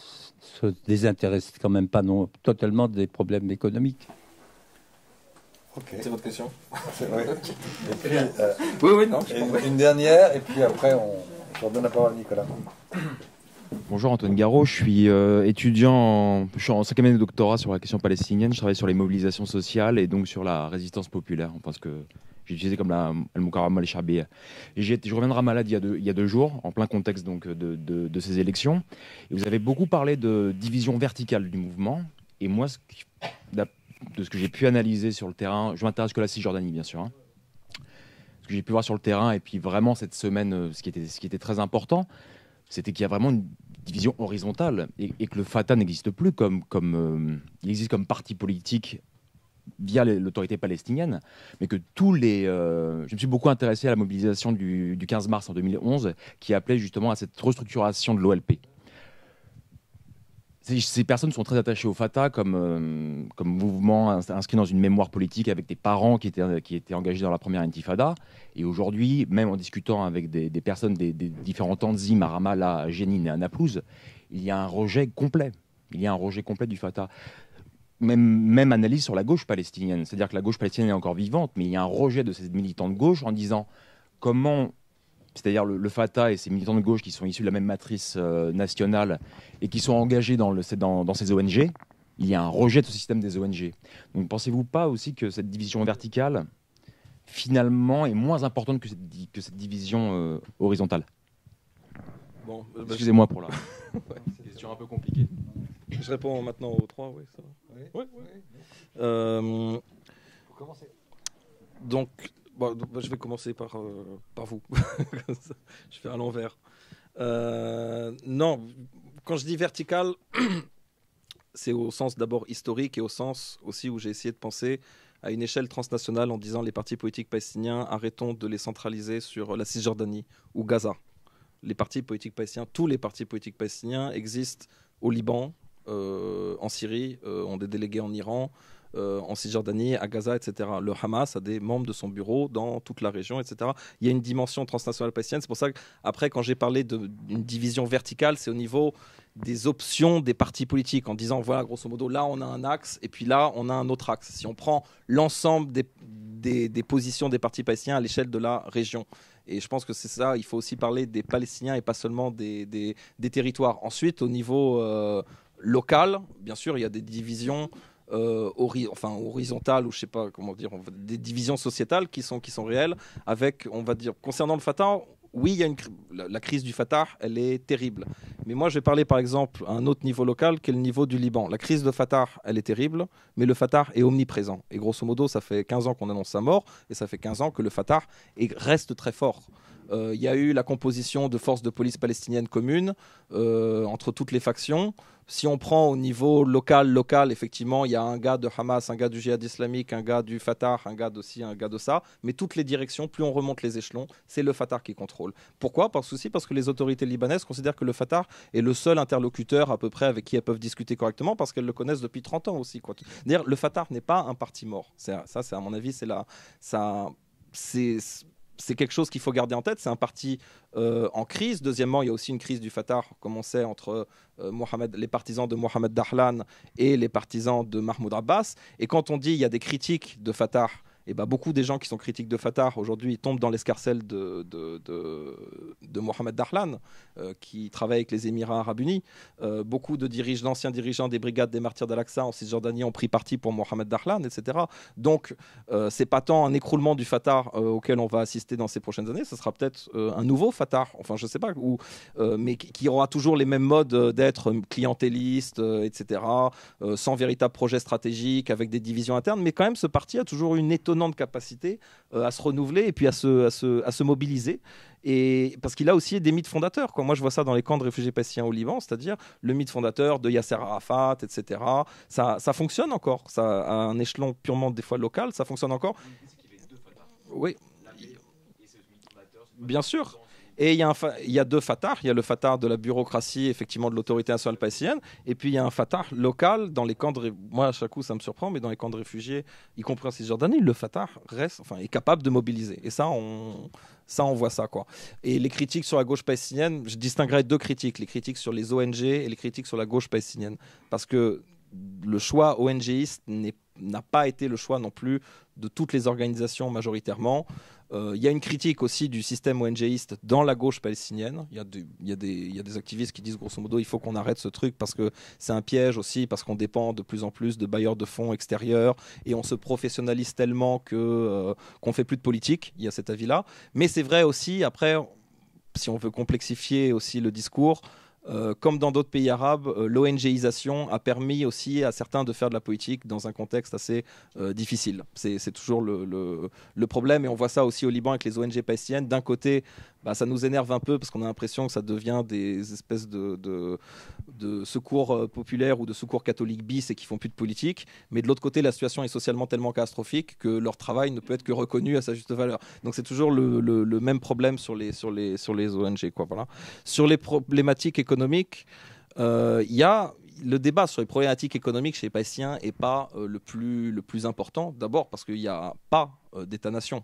se désintéressent quand même pas totalement des problèmes économiques. Okay. C'est votre question? Ouais. Et puis, oui, non. Une dernière, et puis après, je redonne la parole à Nicolas. Bonjour, Antoine Garot, je suis étudiant, je suis en 5e année de doctorat sur la question palestinienne. Je travaille sur les mobilisations sociales et donc sur la résistance populaire. Parce que j'ai utilisé comme Al-Mukarrama al-Shabia. Je reviens de Ramallah il y a 2 jours, en plein contexte donc, de ces élections. Et vous avez beaucoup parlé de division verticale du mouvement. Et moi, de ce que j'ai pu analyser sur le terrain, je m'intéresse que à la Cisjordanie, bien sûr. Ce que j'ai pu voir sur le terrain, et puis vraiment cette semaine, ce qui était très important, c'était qu'il y a vraiment une division horizontale et que le Fatah n'existe plus il existe comme parti politique via l'autorité palestinienne, mais que je me suis beaucoup intéressé à la mobilisation du 15 mars en 2011 qui appelait justement à cette restructuration de l'OLP. Ces personnes sont très attachées au Fatah comme mouvement inscrit dans une mémoire politique avec des parents qui étaient engagés dans la première intifada. Et aujourd'hui, même en discutant avec des personnes des différents tanzim à Ramallah, à Jenin et à Naplouse, il y a un rejet complet. Il y a un rejet complet du Fatah. Même analyse sur la gauche palestinienne. C'est-à-dire que la gauche palestinienne est encore vivante, mais il y a un rejet de ces militants de gauche en disant comment... C'est-à-dire le Fatah et ses militants de gauche qui sont issus de la même matrice nationale et qui sont engagés dans ces ONG, il y a un rejet de ce système des ONG. Donc pensez-vous pas aussi que cette division verticale, finalement, est moins importante que cette division horizontale? Bon, excusez-moi pour la question un peu compliquée. Je réponds maintenant aux 3, oui, ça va. Ouais. Pour commencer. Donc, je vais commencer par vous. Je fais à l'envers. Non, quand je dis vertical, c'est au sens d'abord historique et au sens aussi où j'ai essayé de penser à une échelle transnationale en disant les partis politiques palestiniens, arrêtons de les centraliser sur la Cisjordanie ou Gaza. Les partis politiques palestiniens, tous les partis politiques palestiniens existent au Liban, en Syrie, ont des délégués en Iran, en Cisjordanie, à Gaza, etc. Le Hamas a des membres de son bureau dans toute la région, etc. Il y a une dimension transnationale palestinienne. C'est pour ça qu'après, quand j'ai parlé d'une division verticale, c'est au niveau des options des partis politiques, en disant, voilà, grosso modo, là, on a un axe, et puis là, on a un autre axe. Si on prend l'ensemble des positions des partis palestiniens à l'échelle de la région. Et je pense que c'est ça, il faut aussi parler des Palestiniens et pas seulement des territoires. Ensuite, au niveau local, bien sûr, il y a des divisions horizontales, ou je sais pas comment dire, des divisions sociétales qui sont réelles, avec, on va dire, concernant le Fatah, oui, il y a la crise du Fatah, elle est terrible. Mais moi, je vais parler par exemple à un autre niveau local, qui est le niveau du Liban. La crise de Fatah, elle est terrible, mais le Fatah est omniprésent. Et grosso modo, ça fait 15 ans qu'on annonce sa mort, et ça fait 15 ans que le Fatah reste très fort. Il y a eu la composition de forces de police palestiniennes communes entre toutes les factions. Si on prend au niveau local, effectivement, il y a un gars de Hamas, un gars du djihad islamique, un gars du Fatah, un gars de ça. Mais toutes les directions, plus on remonte les échelons, c'est le Fatah qui contrôle. Pourquoi ? Parce que les autorités libanaises considèrent que le Fatah est le seul interlocuteur à peu près avec qui elles peuvent discuter correctement, parce qu'elles le connaissent depuis 30 ans aussi. D'ailleurs, le Fatah n'est pas un parti mort. Ça, c'est à mon avis, c'est quelque chose qu'il faut garder en tête. C'est un parti en crise. Deuxièmement, il y a aussi une crise du Fatah, comme on sait, entre les partisans de Mohamed Dahlan et les partisans de Mahmoud Abbas. Et quand on dit qu'il y a des critiques de Fatah, et beaucoup des gens qui sont critiques de Fatah aujourd'hui tombent dans l'escarcelle de Mohamed Dahlan, qui travaille avec les Émirats Arabes Unis. Beaucoup d'anciens dirigeants des brigades des martyrs d'Al-Aqsa en Cisjordanie ont pris parti pour Mohamed Dahlan, etc. Donc, c'est pas tant un écroulement du Fatah auquel on va assister dans ces prochaines années, ce sera peut-être un nouveau Fatah, enfin je sais pas, mais qui aura toujours les mêmes modes d'être clientéliste, etc., sans véritable projet stratégique, avec des divisions internes, mais quand même ce parti a toujours une étonnante capacité à se renouveler et puis à se mobiliser. Et parce qu'il a aussi des mythes fondateurs. Moi, je vois ça dans les camps de réfugiés palestiniens au Liban, c'est-à-dire le mythe fondateur de Yasser Arafat, etc. Ça fonctionne encore. Ça, à un échelon purement des fois local, ça fonctionne encore. Oui, bien sûr. Et il y a deux Fatah. Il y a le Fatah de la bureaucratie, effectivement, de l'autorité nationale palestinienne. Et puis, il y a un Fatah local dans les camps de... Moi, à chaque coup, ça me surprend, mais dans les camps de réfugiés, y compris en Cisjordanie, le Fatah est capable de mobiliser. Et ça, on voit ça, quoi. Et les critiques sur la gauche palestinienne, je distinguerais deux critiques. Les critiques sur les ONG et les critiques sur la gauche palestinienne. Parce que le choix ONGiste n'a pas été le choix non plus de toutes les organisations majoritairement. Il y a une critique aussi du système ONGiste dans la gauche palestinienne. Il y a des activistes qui disent grosso modo il faut qu'on arrête ce truc parce que c'est un piège aussi, parce qu'on dépend de plus en plus de bailleurs de fonds extérieurs et on se professionnalise tellement qu'on fait plus de politique. Il y a cet avis-là. Mais c'est vrai aussi, après, si on veut complexifier aussi le discours, comme dans d'autres pays arabes, l'ONGisation a permis aussi à certains de faire de la politique dans un contexte assez difficile. C'est toujours le problème, et on voit ça aussi au Liban avec les ONG palestiniennes. D'un côté, ça nous énerve un peu parce qu'on a l'impression que ça devient des espèces de secours populaires ou de secours catholiques bis et qui font plus de politique. Mais de l'autre côté, la situation est socialement tellement catastrophique que leur travail ne peut être que reconnu à sa juste valeur. Donc c'est toujours le même problème sur les ONG, quoi. Voilà. Sur les problématiques économiques, il y a le débat sur les problématiques économiques chez les Palestiniens n'est pas le plus important. D'abord parce qu'il n'y a pas d'État-nation.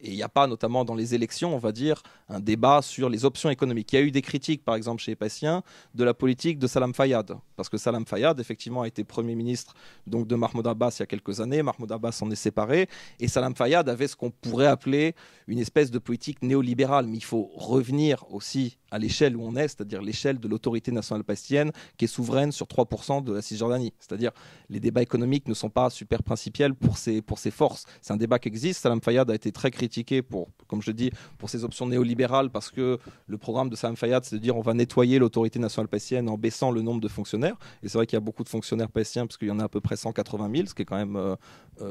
Et il n'y a pas, notamment dans les élections, on va dire, un débat sur les options économiques. Il y a eu des critiques, par exemple, chez les Palestiniens, de la politique de Salam Fayyad. Parce que Salam Fayyad, effectivement, a été Premier ministre de Mahmoud Abbas il y a quelques années. Mahmoud Abbas s'en est séparé. Et Salam Fayyad avait ce qu'on pourrait appeler une espèce de politique néolibérale. Mais il faut revenir aussi à l'échelle où on est, c'est-à-dire l'échelle de l'autorité nationale palestinienne, qui est souveraine sur 3% de la Cisjordanie. C'est-à-dire les débats économiques ne sont pas super principiels pour ses forces. C'est un débat qui existe. Salam Fayyad a été très critique critiqué pour, comme je dis, pour ses options néolibérales, parce que le programme de Salam Fayyad, c'est de dire on va nettoyer l'autorité nationale palestinienne en baissant le nombre de fonctionnaires. Et c'est vrai qu'il y a beaucoup de fonctionnaires palestiniens, parce qu'il y en a à peu près 180 000, ce qui est quand même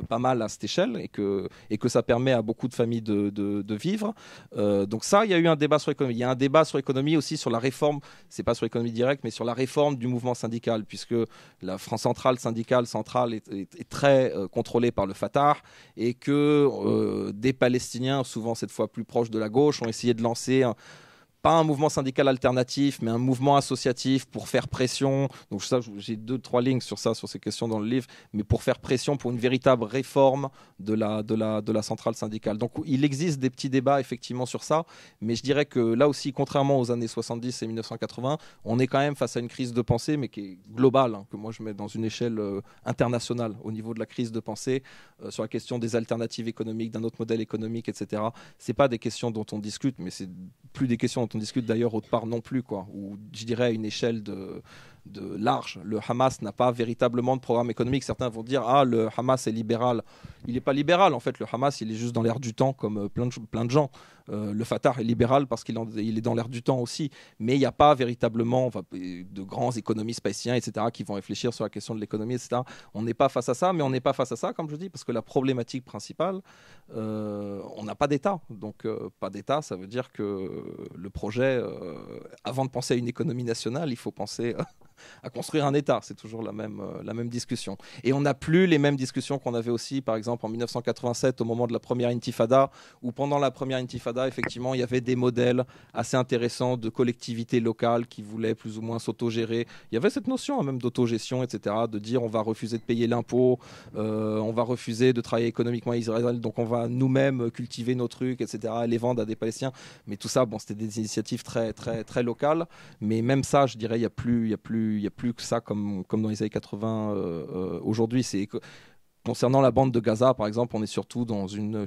pas mal à cette échelle, et que ça permet à beaucoup de familles de vivre. Donc ça, il y a eu un débat sur l'économie. Il y a un débat sur l'économie aussi, sur la réforme, c'est pas sur l'économie directe, mais sur la réforme du mouvement syndical, puisque la France syndicale centrale est très contrôlée par le Fatah, et que des Palestiniens, souvent cette fois plus proches de la gauche, ont essayé de lancer pas un mouvement syndical alternatif, mais un mouvement associatif pour faire pression. Donc ça, j'ai 2-3 lignes sur ça, sur ces questions dans le livre, mais pour faire pression pour une véritable réforme de la centrale syndicale. Donc il existe des petits débats effectivement sur ça, mais je dirais que là aussi, contrairement aux années 70 et 1980, on est quand même face à une crise de pensée, mais qui est globale, que moi je mets dans une échelle internationale au niveau de la crise de pensée, sur la question des alternatives économiques, d'un autre modèle économique, etc. C'est pas des questions dont on discute, mais c'est plus des questions dont on discute d'ailleurs autre part non plus, quoi. Ou je dirais à une échelle de large. Le Hamas n'a pas véritablement de programme économique. Certains vont dire le Hamas est libéral. Il n'est pas libéral en fait. Le Hamas, il est juste dans l'air du temps comme plein de gens. Le Fatah est libéral parce qu'il est dans l'air du temps aussi. Mais il n'y a pas véritablement de grands économistes palestiniens, etc., qui vont réfléchir sur la question de l'économie, etc. On n'est pas face à ça, mais on n'est pas face à ça, comme je dis, parce que la problématique principale, on n'a pas d'État. Donc pas d'État, ça veut dire que le projet, avant de penser à une économie nationale, il faut penser à construire un État. C'est toujours la même discussion. Et on n'a plus les mêmes discussions qu'on avait aussi, par exemple, en 1987, au moment de la première intifada, où pendant la première intifada, effectivement, il y avait des modèles assez intéressants de collectivités locales qui voulaient plus ou moins s'autogérer. Il y avait cette notion même d'autogestion, etc., de dire on va refuser de payer l'impôt, on va refuser de travailler économiquement à Israël, donc on va nous-mêmes cultiver nos trucs, etc., et les vendre à des Palestiniens. Mais tout ça, c'était des initiatives très, très, très locales. Mais même ça, je dirais, il n'y a plus que ça comme dans les années 80 aujourd'hui. Concernant la bande de Gaza, par exemple, on est surtout dans une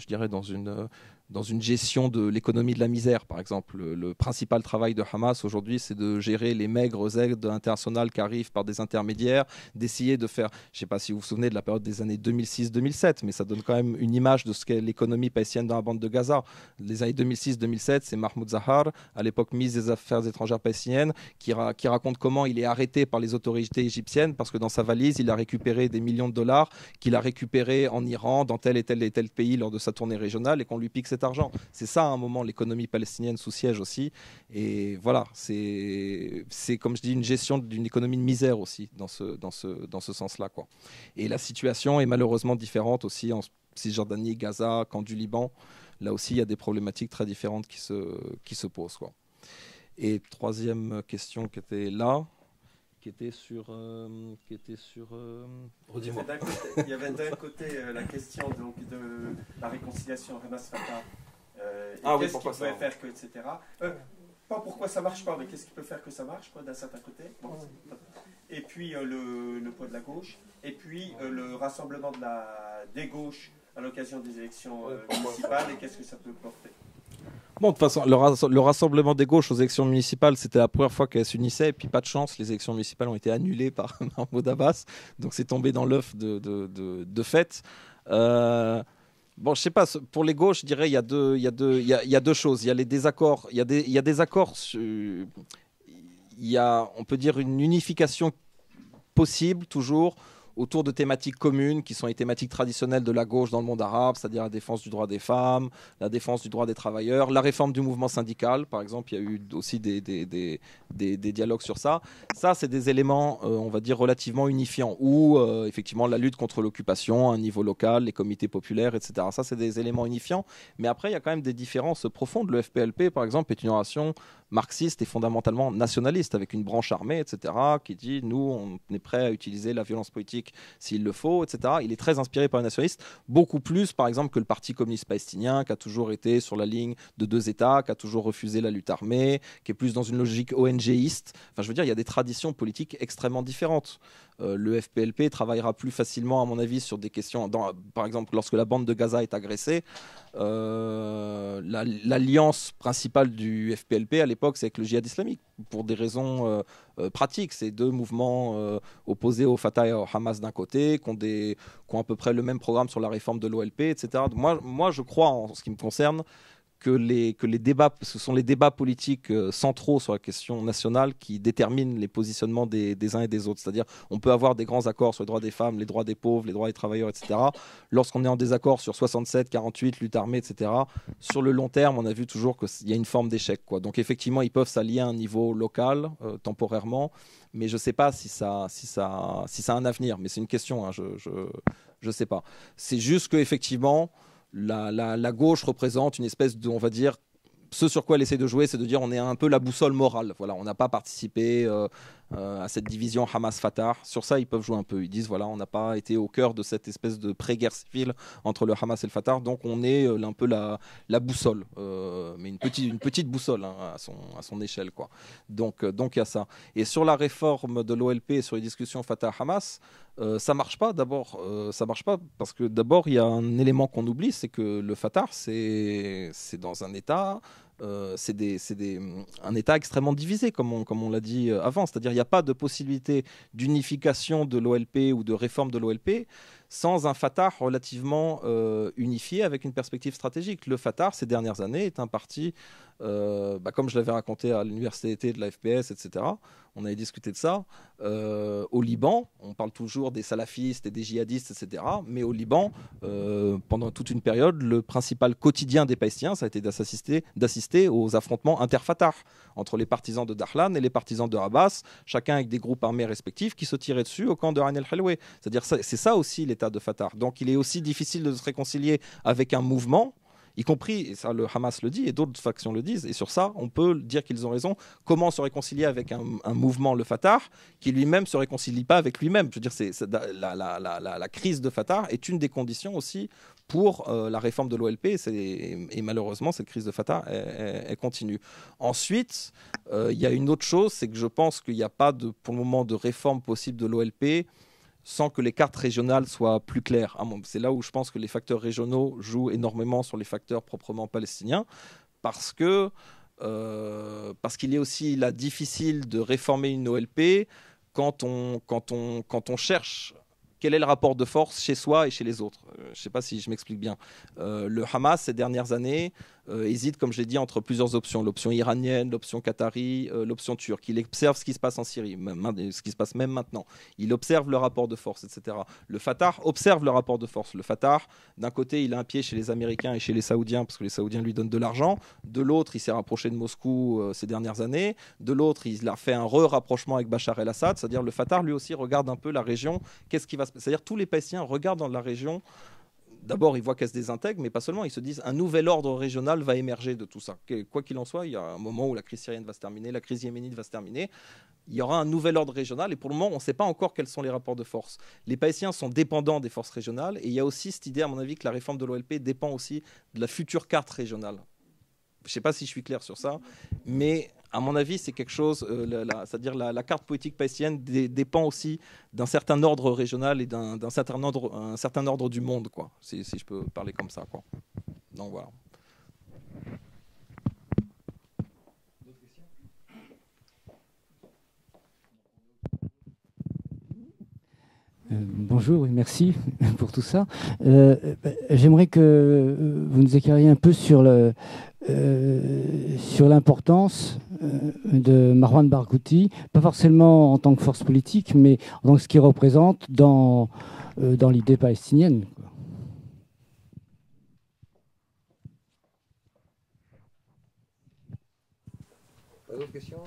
gestion de l'économie de la misère, par exemple. Le principal travail de Hamas aujourd'hui, c'est de gérer les maigres aides internationales qui arrivent par des intermédiaires, d'essayer de faire, je ne sais pas si vous vous souvenez de la période des années 2006-2007, mais ça donne quand même une image de ce qu'est l'économie palestinienne dans la bande de Gaza. Les années 2006-2007, c'est Mahmoud Zahar, à l'époque ministre des Affaires étrangères palestiniennes, qui raconte comment il est arrêté par les autorités égyptiennes parce que dans sa valise, il a récupéré des millions de dollars qu'il a récupéré en Iran, dans tel et tel pays lors de sa tournée régionale, et qu'on lui pique cet argent. C'est ça, à un moment, l'économie palestinienne sous siège aussi. Et voilà, c'est comme je dis, une gestion d'une économie de misère aussi, dans ce sens-là, quoi. Et la situation est malheureusement différente aussi en Cisjordanie, Gaza, camp du Liban. Là aussi, il y a des problématiques très différentes qui se posent, quoi. Et troisième question qui était là, qui était sur redis-moi. Il y avait d'un côté la question donc, de la réconciliation Hamas-Fatah. Qu'est-ce qui pouvait faire que, etc. Pas pourquoi ça marche pas, mais qu'est-ce qui peut faire que ça marche, quoi, d'un certain côté. Bon, et puis le poids de la gauche, et puis le rassemblement des gauches à l'occasion des élections municipales, et qu'est-ce que ça peut porter. Bon, de toute façon, le rassemblement des gauches aux élections municipales, c'était la première fois qu'elles s'unissaient, et puis pas de chance, les élections municipales ont été annulées par Mahmoud Abbas, donc c'est tombé dans l'œuf de fait. Bon, je sais pas, pour les gauches, je dirais il y a deux choses. Il y a les désaccords, il y a des accords, il y a, on peut dire, une unification possible toujours autour de thématiques communes qui sont les thématiques traditionnelles de la gauche dans le monde arabe, c'est-à-dire la défense du droit des femmes, la défense du droit des travailleurs, la réforme du mouvement syndical, par exemple. Il y a eu aussi des dialogues sur ça. Ça, c'est des éléments, on va dire, relativement unifiants, ou effectivement la lutte contre l'occupation à un niveau local, les comités populaires, etc. Ça, c'est des éléments unifiants. Mais après, il y a quand même des différences profondes. Le FPLP, par exemple, est une organisation marxiste et fondamentalement nationaliste, avec une branche armée, etc., qui dit, nous, on est prêt à utiliser la violence politique s'il le faut, etc. Il est très inspiré par les nationalistes, beaucoup plus, par exemple, que le Parti communiste palestinien, qui a toujours été sur la ligne de deux États, qui a toujours refusé la lutte armée, qui est plus dans une logique ONGiste. Enfin, je veux dire, il y a des traditions politiques extrêmement différentes. Le FPLP travaillera plus facilement, à mon avis, sur des questions, par exemple, lorsque la bande de Gaza est agressée, l'alliance principale du FPLP, l'époque, c'est avec le djihad islamique, pour des raisons pratiques. C'est deux mouvements opposés au Fatah et au Hamas d'un côté, qui ont à peu près le même programme sur la réforme de l'OLP, etc. Moi, je crois, en ce qui me concerne, que les débats, ce sont les débats politiques centraux sur la question nationale qui déterminent les positionnements des uns et des autres. C'est-à-dire, on peut avoir des grands accords sur les droits des femmes, les droits des pauvres, les droits des travailleurs, etc. Lorsqu'on est en désaccord sur 67, 48, lutte armée, etc., sur le long terme, on a vu toujours qu'il y a une forme d'échec, quoi. Donc effectivement, ils peuvent s'allier à un niveau local, temporairement, mais je ne sais pas si ça a un avenir. Mais c'est une question, hein, je ne sais pas. C'est juste qu'effectivement, la gauche représente une espèce de, on va dire, ce sur quoi elle essaie de jouer, c'est de dire on est un peu la boussole morale. Voilà, on n'a pas participé à cette division Hamas-Fatah. Sur ça, ils peuvent jouer un peu. Ils disent voilà, on n'a pas été au cœur de cette espèce de pré-guerre civile entre le Hamas et le Fatah, donc on est un peu la boussole, mais une petite boussole, hein, à son échelle, quoi. Donc il y a ça. Et sur la réforme de l'OLP et sur les discussions Fatah-Hamas, ça marche pas. D'abord, ça marche pas parce que d'abord il y a un élément qu'on oublie, c'est que le Fatah c'est dans un État. C'est un État extrêmement divisé, comme on l'a dit avant. C'est-à-dire qu'il n'y a pas de possibilité d'unification de l'OLP ou de réforme de l'OLP sans un Fatah relativement unifié avec une perspective stratégique. Le Fatah, ces dernières années, est un parti, comme je l'avais raconté à l'université d'été de la FPS, etc. On avait discuté de ça. Au Liban, on parle toujours des salafistes et des djihadistes, etc. Mais au Liban, pendant toute une période, le principal quotidien des Palestiniens, ça a été d'assister aux affrontements inter-Fatah entre les partisans de Dahlan et les partisans de Abbas, chacun avec des groupes armés respectifs qui se tiraient dessus au camp de Ain el-Helwé. C'est-à-dire c'est ça aussi l'état de Fatah. Donc il est aussi difficile de se réconcilier avec un mouvement, y compris, et ça le Hamas le dit, et d'autres factions le disent, et sur ça, on peut dire qu'ils ont raison. Comment se réconcilier avec un mouvement, le Fatah, qui lui-même ne se réconcilie pas avec lui-même? Je veux dire, la crise de Fatah est une des conditions aussi pour la réforme de l'OLP, et malheureusement, cette crise de Fatah, elle continue. Ensuite, il y a une autre chose, c'est que je pense qu'il n'y a pas, pour le moment, de réforme possible de l'OLP sans que les cartes régionales soient plus claires. C'est là où je pense que les facteurs régionaux jouent énormément sur les facteurs proprement palestiniens, parce qu'il est aussi là difficile de réformer une OLP quand on cherche quel est le rapport de force chez soi et chez les autres. Je ne sais pas si je m'explique bien. Le Hamas, ces dernières années, hésite, comme je l'ai dit, entre plusieurs options. L'option iranienne, l'option qatari, l'option turque. Il observe ce qui se passe en Syrie, ce qui se passe même maintenant. Il observe le rapport de force, etc. Le Fatah observe le rapport de force. Le Fatah, d'un côté, il a un pied chez les Américains et chez les Saoudiens, parce que les Saoudiens lui donnent de l'argent. De l'autre, il s'est rapproché de Moscou ces dernières années. De l'autre, il a fait un rapprochement avec Bachar el-Assad. C'est-à-dire le Fatah, lui aussi, regarde un peu la région. Qu'est-ce qui va se passer? C'est-à-dire tous les Palestiniens regardent dans la région. D'abord, ils voient qu'elle se désintègre, mais pas seulement. Ils se disent un nouvel ordre régional va émerger de tout ça. Quoi qu'il en soit, il y a un moment où la crise syrienne va se terminer, la crise yéménite va se terminer. Il y aura un nouvel ordre régional, et pour le moment, on ne sait pas encore quels sont les rapports de force. Les Palestiniens sont dépendants des forces régionales, et il y a aussi cette idée, à mon avis, que la réforme de l'OLP dépend aussi de la future carte régionale. Je ne sais pas si je suis clair sur ça, mais à mon avis, c'est quelque chose, c'est-à-dire la carte politique palestinienne dépend aussi d'un certain ordre régional et d'un certain ordre du monde, quoi, si je peux parler comme ça, quoi. Donc voilà. Bonjour, oui, merci pour tout ça. J'aimerais que vous nous éclairiez un peu sur l'importance de Marwan Barghouti, pas forcément en tant que force politique, mais en tant que ce qu'il représente dans l'idée palestinienne. Pas d'autres questions ?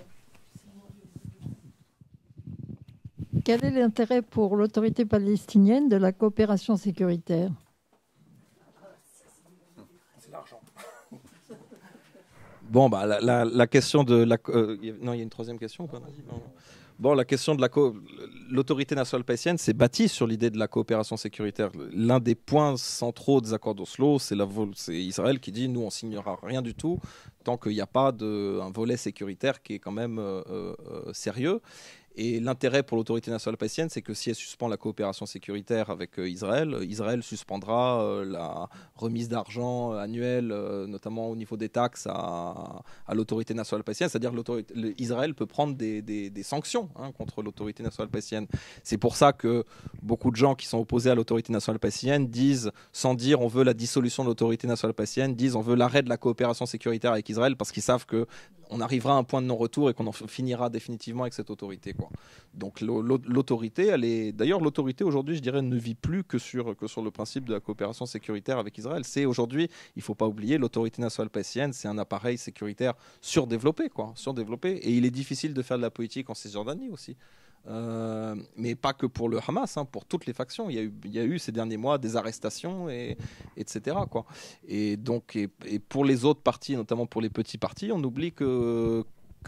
Quel est l'intérêt pour l'autorité palestinienne de la coopération sécuritaire? C'est l'argent. Bon, la question de la... non, il y a une troisième question ou pas? Non. Bon, la question de l'autorité nationale palestinienne s'est bâtie sur l'idée de la coopération sécuritaire. L'un des points centraux des accords d'Oslo, c'est Israël qui dit nous, on signera rien du tout tant qu'il n'y a pas un volet sécuritaire qui est quand même sérieux. Et l'intérêt pour l'autorité nationale palestinienne, c'est que si elle suspend la coopération sécuritaire avec Israël, Israël suspendra la remise d'argent annuelle, notamment au niveau des taxes à l'autorité nationale palestinienne. C'est-à-dire qu'Israël peut prendre des sanctions contre l'autorité nationale palestinienne. C'est pour ça que beaucoup de gens qui sont opposés à l'autorité nationale palestinienne disent, sans dire on veut la dissolution de l'autorité nationale palestinienne, disent on veut l'arrêt de la coopération sécuritaire avec Israël, parce qu'ils savent qu'on arrivera à un point de non-retour et qu'on en finira définitivement avec cette autorité, quoi. Donc l'autorité, d'ailleurs l'autorité aujourd'hui, je dirais, ne vit plus que sur le principe de la coopération sécuritaire avec Israël. C'est aujourd'hui, il ne faut pas oublier, l'autorité nationale palestinienne, c'est un appareil sécuritaire surdéveloppé, et il est difficile de faire de la politique en Cisjordanie aussi. Mais pas que pour le Hamas, pour toutes les factions. Il y a eu ces derniers mois des arrestations, etc., quoi. Et donc, et pour les autres partis, notamment pour les petits partis, on oublie que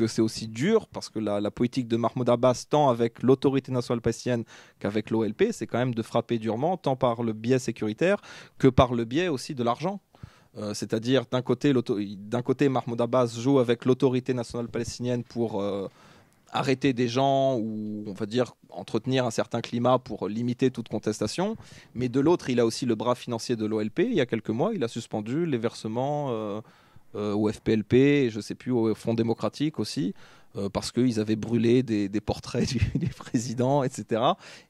c'est aussi dur, parce que la politique de Mahmoud Abbas, tant avec l'autorité nationale palestinienne qu'avec l'OLP, c'est quand même de frapper durement, tant par le biais sécuritaire que par le biais aussi de l'argent. C'est-à-dire, d'un côté, Mahmoud Abbas joue avec l'autorité nationale palestinienne pour arrêter des gens, ou on va dire entretenir un certain climat pour limiter toute contestation, mais de l'autre, il a aussi le bras financier de l'OLP. Il y a quelques mois, il a suspendu les versements au FPLP, et je ne sais plus, au Front démocratique aussi, parce qu'ils avaient brûlé des portraits du président, etc.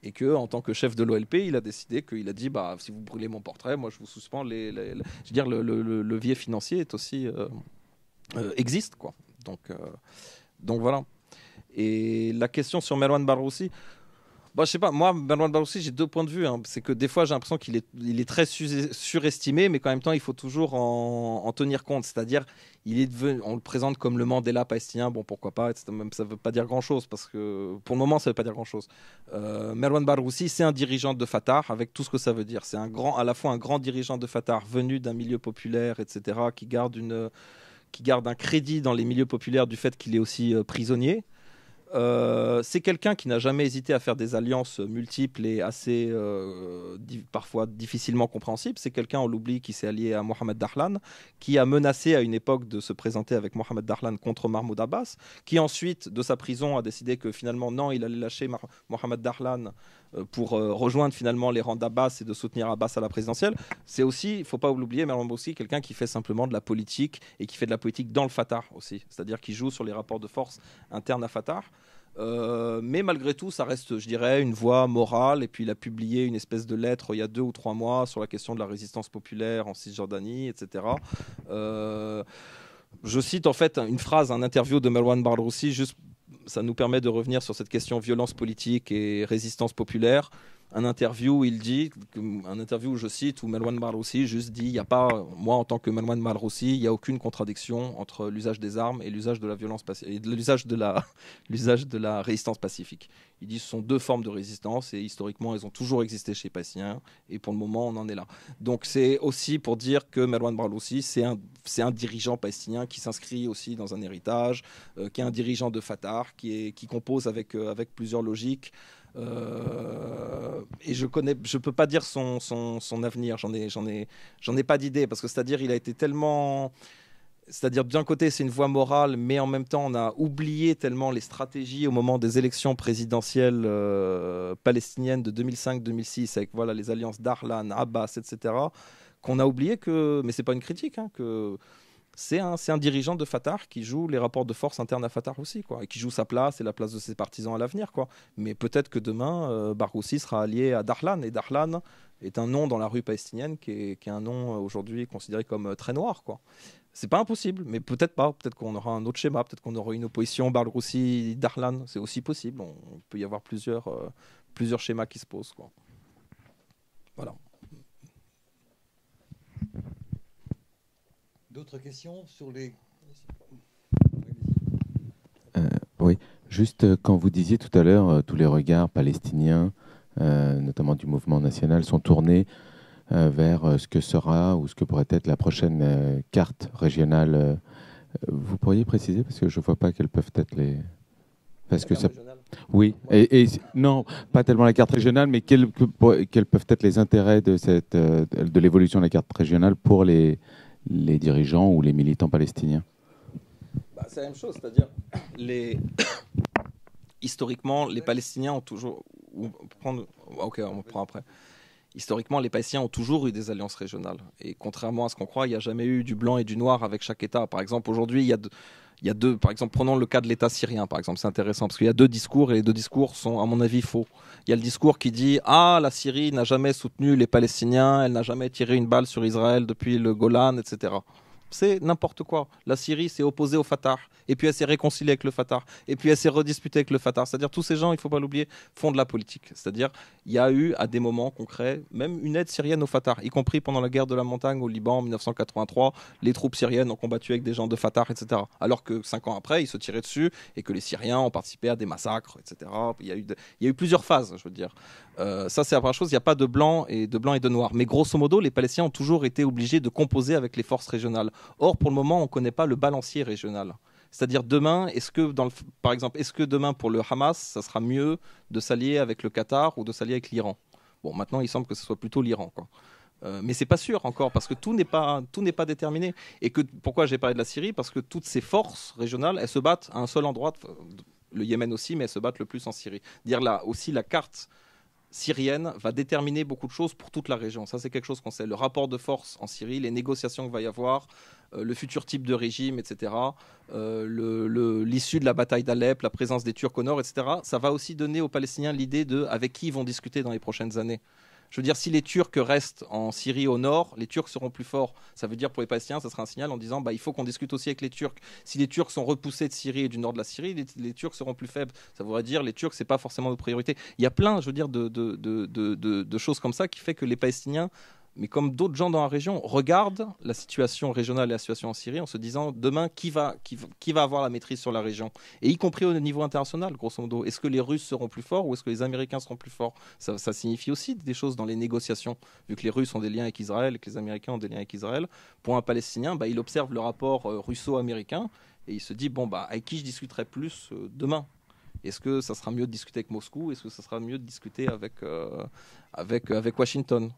Et qu'en tant que chef de l'OLP, il a décidé, qu'il a dit, si vous brûlez mon portrait, moi je vous suspends. Je veux dire, le levier financier est aussi, existe, quoi. Donc voilà. Et la question sur Merwan Barghoussi, je sais pas, moi, Merwan Barghoussi, j'ai deux points de vue. C'est que des fois, j'ai l'impression qu'il est très surestimé, mais qu'en même temps, il faut toujours en tenir compte. C'est-à-dire, on le présente comme le Mandela palestinien, bon, pourquoi pas, etc. Même ça ne veut pas dire grand-chose, parce que pour le moment, ça ne veut pas dire grand-chose. Merwan Barghoussi, c'est un dirigeant de Fatah, avec tout ce que ça veut dire. C'est à la fois un grand dirigeant de Fatah, venu d'un milieu populaire, etc., qui garde un crédit dans les milieux populaires du fait qu'il est aussi prisonnier. C'est quelqu'un qui n'a jamais hésité à faire des alliances multiples et assez parfois difficilement compréhensibles. C'est quelqu'un, on l'oublie, qui s'est allié à Mohamed Dahlan, qui a menacé à une époque de se présenter avec Mohamed Dahlan contre Mahmoud Abbas, qui ensuite, de sa prison, a décidé que finalement, non, il allait lâcher Mohamed Dahlan pour rejoindre finalement les rangs d'Abbas et de soutenir Abbas à la présidentielle. C'est aussi, il ne faut pas l'oublier, Merwan Barghoussi, quelqu'un qui fait simplement de la politique, et qui fait de la politique dans le Fatah aussi. C'est-à-dire qu'il joue sur les rapports de force internes à Fatah. Mais malgré tout, ça reste, je dirais, une voix morale. Et puis il a publié une espèce de lettre il y a 2 ou 3 mois sur la question de la résistance populaire en Cisjordanie, etc. Je cite en fait une phrase, un interview de Merwan Barghoussi, juste, ça nous permet de revenir sur cette question violence politique et résistance populaire. Un interview où je cite, où Merwan Barghoussi juste dit, il n'y a pas, moi en tant que Merwan Barghoussi, il n'y a aucune contradiction entre l'usage des armes et l'usage de la violence et l'usage de la résistance pacifique. Il dit, ce sont 2 formes de résistance, et historiquement elles ont toujours existé chez les Palestiniens, et pour le moment on en est là. Donc c'est aussi pour dire que Merwan Barghoussi, c'est un dirigeant palestinien qui s'inscrit aussi dans un héritage, qui est un dirigeant de Fatah, qui compose avec plusieurs logiques. Et je peux pas dire son avenir, j'en ai pas d'idée, parce que c'est-à-dire il a été tellement, c'est-à-dire d'un côté c'est une voie morale, mais en même temps on a oublié tellement les stratégies au moment des élections présidentielles palestiniennes de 2005-2006 avec les alliances Dahlan, Abbas, etc., qu'on a oublié mais c'est pas une critique, que c'est un dirigeant de Fatah qui joue les rapports de force internes à Fatah aussi, quoi, et qui joue sa place et la place de ses partisans à l'avenir, quoi. Mais peut-être que demain, Barghoussi sera allié à Dahlan, et Dahlan est un nom dans la rue palestinienne qui est un nom aujourd'hui considéré comme très noir, quoi. C'est pas impossible, mais peut-être pas. Peut-être qu'on aura un autre schéma, peut-être qu'on aura une opposition Barghoussi-Dahlan, c'est aussi possible. On peut y avoir plusieurs schémas qui se posent, quoi. Voilà. D'autres questions sur les... Oui, juste quand vous disiez tout à l'heure, tous les regards palestiniens, notamment du mouvement national, sont tournés vers ce que sera ou ce que pourrait être la prochaine carte régionale. Vous pourriez préciser, parce que je ne vois pas quelles peuvent être les... Parce que ça... Oui, et non, pas tellement la carte régionale, mais quels peuvent être les intérêts de l'évolution de la carte régionale pour les dirigeants ou les militants palestiniens? C'est la même chose, c'est-à-dire historiquement, les Palestiniens ont toujours... Ok, on prend après. Historiquement, les Palestiniens ont toujours eu des alliances régionales. Et contrairement à ce qu'on croit, il n'y a jamais eu du blanc et du noir avec chaque État. Par exemple, aujourd'hui, il y a deux... Par exemple, prenons le cas de l'État syrien, par exemple. C'est intéressant parce qu'il y a deux discours et les deux discours sont, à mon avis, faux. Il y a le discours qui dit « Ah, la Syrie n'a jamais soutenu les Palestiniens, elle n'a jamais tiré une balle sur Israël depuis le Golan, etc. » C'est n'importe quoi. La Syrie s'est opposée au Fatah, et puis elle s'est réconciliée avec le Fatah, et puis elle s'est redisputée avec le Fatah. C'est-à-dire tous ces gens, il ne faut pas l'oublier, font de la politique. C'est-à-dire il y a eu à des moments concrets même une aide syrienne au Fatah, y compris pendant la guerre de la montagne au Liban en 1983. Les troupes syriennes ont combattu avec des gens de Fatah, etc. Alors que 5 ans après, ils se tiraient dessus et que les Syriens ont participé à des massacres, etc. Il y a eu plusieurs phases, je veux dire. Ça, c'est la première chose. Il n'y a pas de blanc et de noir. Mais grosso modo, les Palestiniens ont toujours été obligés de composer avec les forces régionales. Or, pour le moment, on ne connaît pas le balancier régional. C'est-à-dire demain, par exemple, est-ce que demain pour le Hamas, ça sera mieux de s'allier avec le Qatar ou de s'allier avec l'Iran? Bon, maintenant, il semble que ce soit plutôt l'Iran, quoi. Mais c'est pas sûr encore parce que tout n'est pas déterminé. Et pourquoi j'ai parlé de la Syrie? Parce que toutes ces forces régionales, elles se battent à un seul endroit. Le Yémen aussi, mais elles se battent le plus en Syrie. Dire là aussi la carte syrienne va déterminer beaucoup de choses pour toute la région. Ça, c'est quelque chose qu'on sait. Le rapport de force en Syrie, les négociations qu'il va y avoir, le futur type de régime, etc., l'issue de la bataille d'Alep, la présence des Turcs au nord, etc., ça va aussi donner aux Palestiniens l'idée de avec qui ils vont discuter dans les prochaines années. Je veux dire, si les Turcs restent en Syrie au nord, les Turcs seront plus forts. Ça veut dire pour les Palestiniens, ça sera un signal en disant il faut qu'on discute aussi avec les Turcs. Si les Turcs sont repoussés de Syrie et du nord de la Syrie, les Turcs seront plus faibles. Ça voudrait dire les Turcs, c'est pas forcément notre priorité. Il y a plein, je veux dire, de choses comme ça qui fait que les Palestiniens, mais comme d'autres gens dans la région, regardent la situation régionale et la situation en Syrie en se disant demain qui va avoir la maîtrise sur la région, et y compris au niveau international, grosso modo. Est-ce que les Russes seront plus forts ou est-ce que les Américains seront plus forts? Ça signifie aussi des choses dans les négociations, vu que les Russes ont des liens avec Israël et que les Américains ont des liens avec Israël. Pour un Palestinien, il observe le rapport russo-américain et il se dit avec qui je discuterai plus demain? Est-ce que ça sera mieux de discuter avec Moscou? Est-ce que ça sera mieux de discuter avec Washington?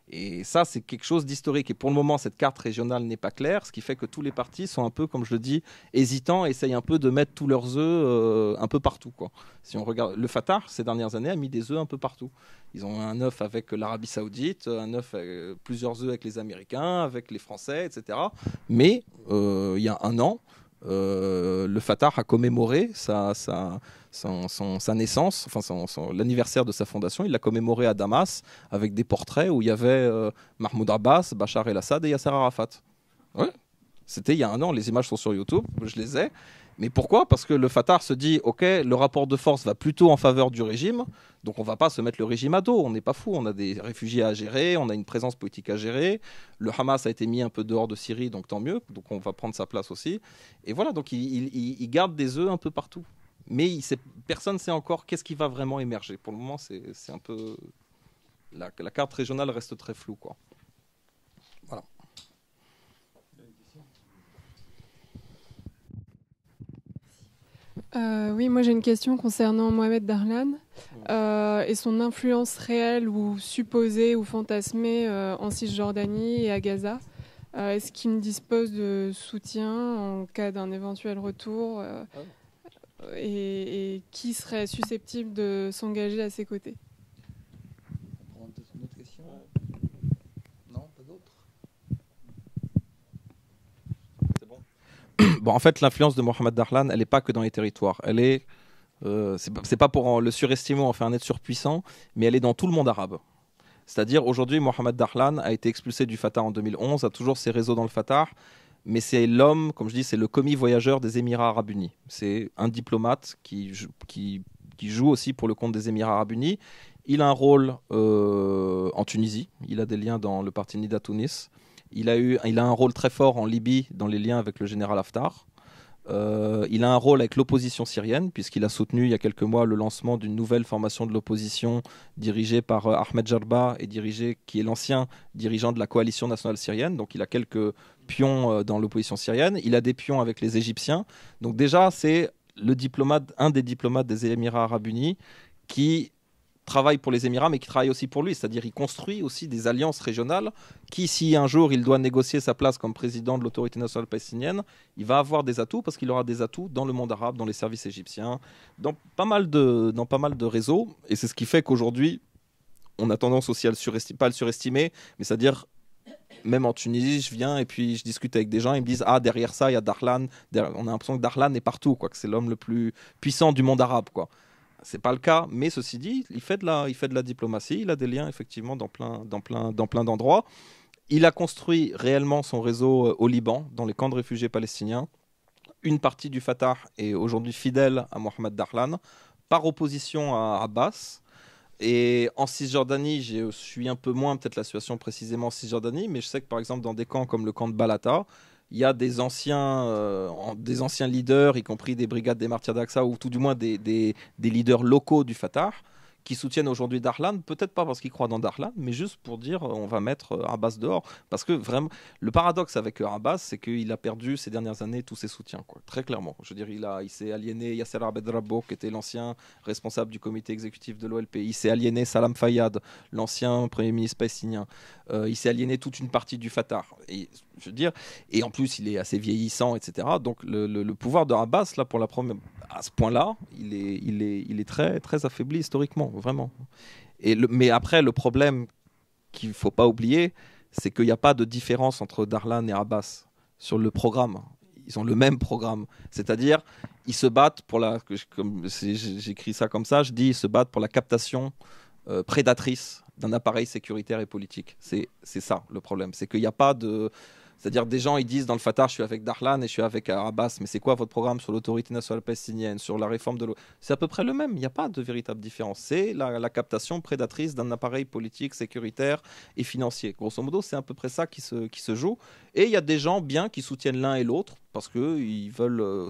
Et ça, c'est quelque chose d'historique. Et pour le moment, cette carte régionale n'est pas claire, ce qui fait que tous les partis sont un peu, comme je le dis, hésitants, essayent un peu de mettre tous leurs œufs un peu partout, quoi. Si on regarde, le Fatah, ces dernières années, a mis des œufs un peu partout. Ils ont un œuf avec l'Arabie Saoudite, plusieurs œufs avec les Américains, avec les Français, etc. Mais il y a un an, le Fatah a commémoré sa naissance, l'anniversaire de sa fondation. Il l'a commémoré à Damas avec des portraits où il y avait Mahmoud Abbas, Bachar el-Assad et Yasser Arafat. Ouais. C'était il y a un an, les images sont sur YouTube, je les ai. Mais pourquoi? Parce que le Fatah se dit, ok, le rapport de force va plutôt en faveur du régime, donc on ne va pas se mettre le régime à dos, on n'est pas fou, on a des réfugiés à gérer, on a une présence politique à gérer, le Hamas a été mis un peu dehors de Syrie, donc tant mieux, donc on va prendre sa place aussi. Et voilà, donc il garde des œufs un peu partout. Mais personne ne sait encore qu'est-ce qui va vraiment émerger. Pour le moment, c'est un peu... La carte régionale reste très floue, quoi. Voilà. Oui, moi j'ai une question concernant Mohamed Darlan et son influence réelle ou supposée ou fantasmée en Cisjordanie et à Gaza. Est-ce qu'il dispose de soutien en cas d'un éventuel retour et qui serait susceptible de s'engager à ses côtés? On prend une autre question? Non, pas d'autres? C'est bon. Bon, en fait, l'influence de Mohamed Darlan, elle n'est pas que dans les territoires. Elle est, c'est pas pour le surestimer, en faire un être surpuissant, mais elle est dans tout le monde arabe. C'est-à-dire, aujourd'hui, Mohamed Darlan a été expulsé du Fatah en 2011, a toujours ses réseaux dans le Fatah, mais c'est l'homme, comme je dis, c'est le commis voyageur des Émirats Arabes Unis. C'est un diplomate qui joue aussi pour le compte des Émirats Arabes Unis. Il a un rôle en Tunisie, il a des liens dans le parti Nida Tunis. Il a un rôle très fort en Libye dans les liens avec le général Haftar. Il a un rôle avec l'opposition syrienne, puisqu'il a soutenu il y a quelques mois le lancement d'une nouvelle formation de l'opposition dirigée par Ahmed Jarba, qui est l'ancien dirigeant de la coalition nationale syrienne. Donc il a quelques pions dans l'opposition syrienne. Il a des pions avec les Égyptiens. Donc déjà, c'est un des diplomates des Émirats Arabes Unis qui travaille pour les Émirats, mais qui travaille aussi pour lui. C'est-à-dire il construit aussi des alliances régionales qui, si un jour il doit négocier sa place comme président de l'autorité nationale palestinienne, il va avoir des atouts parce qu'il aura des atouts dans le monde arabe, dans les services égyptiens, dans pas mal de réseaux. Et c'est ce qui fait qu'aujourd'hui, on a tendance aussi à pas à le surestimer, mais c'est-à-dire, même en Tunisie, je viens et puis je discute avec des gens, ils me disent « Ah, derrière ça, il y a Darlan. » On a l'impression que Darlan est partout, quoi, que c'est l'homme le plus puissant du monde arabe, quoi. C'est pas le cas, mais ceci dit, il fait de la diplomatie, il a des liens effectivement dans plein d'endroits. Il a construit réellement son réseau au Liban, dans les camps de réfugiés palestiniens. Une partie du Fatah est aujourd'hui fidèle à Mohamed Darlan, par opposition à Abbas. Et en Cisjordanie, je suis un peu moins peut-être la situation précisément en Cisjordanie, mais je sais que par exemple dans des camps comme le camp de Balata, il y a des anciens leaders, y compris des brigades des martyrs d'Aqsa, ou tout du moins des leaders locaux du Fatah, qui soutiennent aujourd'hui Darlan, peut-être pas parce qu'ils croient dans Darlan, mais juste pour dire on va mettre Abbas dehors. Parce que vraiment, le paradoxe avec Abbas, c'est qu'il a perdu ces dernières années tous ses soutiens, quoi, très clairement. Je veux dire, il s'est aliéné Yasser Abed Rabbo, qui était l'ancien responsable du comité exécutif de l'OLP. Il s'est aliéné Salam Fayyad, l'ancien premier ministre palestinien. Il s'est aliéné toute une partie du Fatah. Et, je veux dire, et en plus, il est assez vieillissant, etc. Donc le pouvoir de Abbas, là, pour la première, à ce point-là, il est très, très affaibli historiquement, vraiment. Mais après, le problème qu'il ne faut pas oublier, c'est qu'il n'y a pas de différence entre Darlan et Abbas sur le programme. Ils ont le même programme. C'est-à-dire, ils se battent pour j'écris ça comme ça, je dis ils se battent pour la captation prédatrice d'un appareil sécuritaire et politique. C'est ça le problème. C'est qu'il n'y a pas de... C'est-à-dire des gens ils disent dans le Fatah je suis avec Darlan et je suis avec Abbas, mais c'est quoi votre programme sur l'autorité nationale palestinienne, sur la réforme de l'eau? C'est à peu près le même, il n'y a pas de véritable différence. C'est la captation prédatrice d'un appareil politique, sécuritaire et financier. Grosso modo, c'est à peu près ça qui se joue. Et il y a des gens bien qui soutiennent l'un et l'autre parce que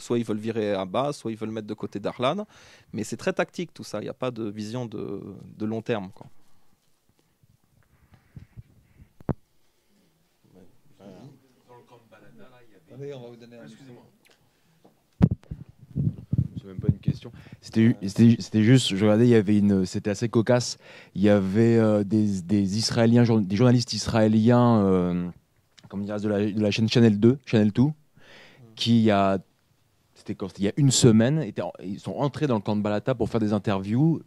soit ils veulent virer Abbas, soit ils veulent mettre de côté Darlan. Mais c'est très tactique tout ça, il n'y a pas de vision de long terme, quoi. Allez, on va vous donner un... Excusez-moi. C'est même pas une question. C'était juste, je regardais, il y avait c'était assez cocasse. Il y avait des Israéliens, des journalistes israéliens, comme dire, de la chaîne Channel 2, qui il y a une semaine, ils sont entrés dans le camp de Balata pour faire des interviews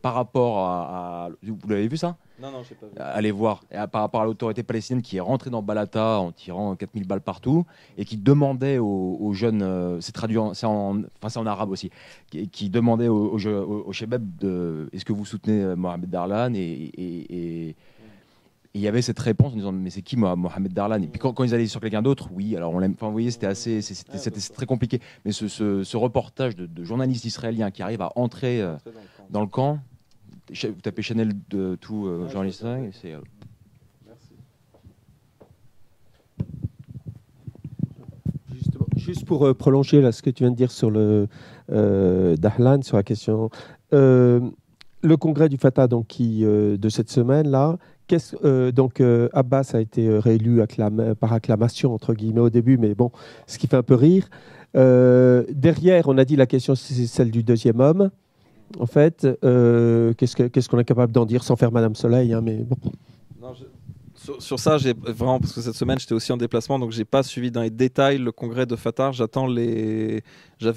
par rapport à... Vous l'avez vu ça ? Non, je sais pas. Allez voir. Par rapport à l'autorité palestinienne qui est rentrée dans Balata en tirant 4000 balles partout et qui demandait aux jeunes, c'est traduit c'est en arabe aussi, qui demandait aux Chebeb est-ce que vous soutenez Mohamed Darlan et il y avait cette réponse en disant mais c'est qui Mohamed Darlan? Et puis quand ils allaient sur quelqu'un d'autre, oui, alors on l'aime. Enfin, vous voyez, c'était très compliqué. Mais ce reportage de journalistes israéliens qui arrivent à entrer dans le camp, vous tapez Chanel de tout journaliste et c'est. Merci. Juste pour prolonger là, ce que tu viens de dire sur le Dahlan, sur la question. Le congrès du Fatah donc, de cette semaine-là, Abbas a été réélu par acclamation, entre guillemets, au début, mais bon, ce qui fait un peu rire. Derrière, on a dit la question, c'est celle du deuxième homme. En fait, qu'est-ce qu'on est capable d'en dire sans faire Madame Soleil, hein, mais bon. Non, sur ça, j'ai vraiment, parce que cette semaine j'étais aussi en déplacement, donc j'ai pas suivi dans les détails le congrès de Fatah. J'ai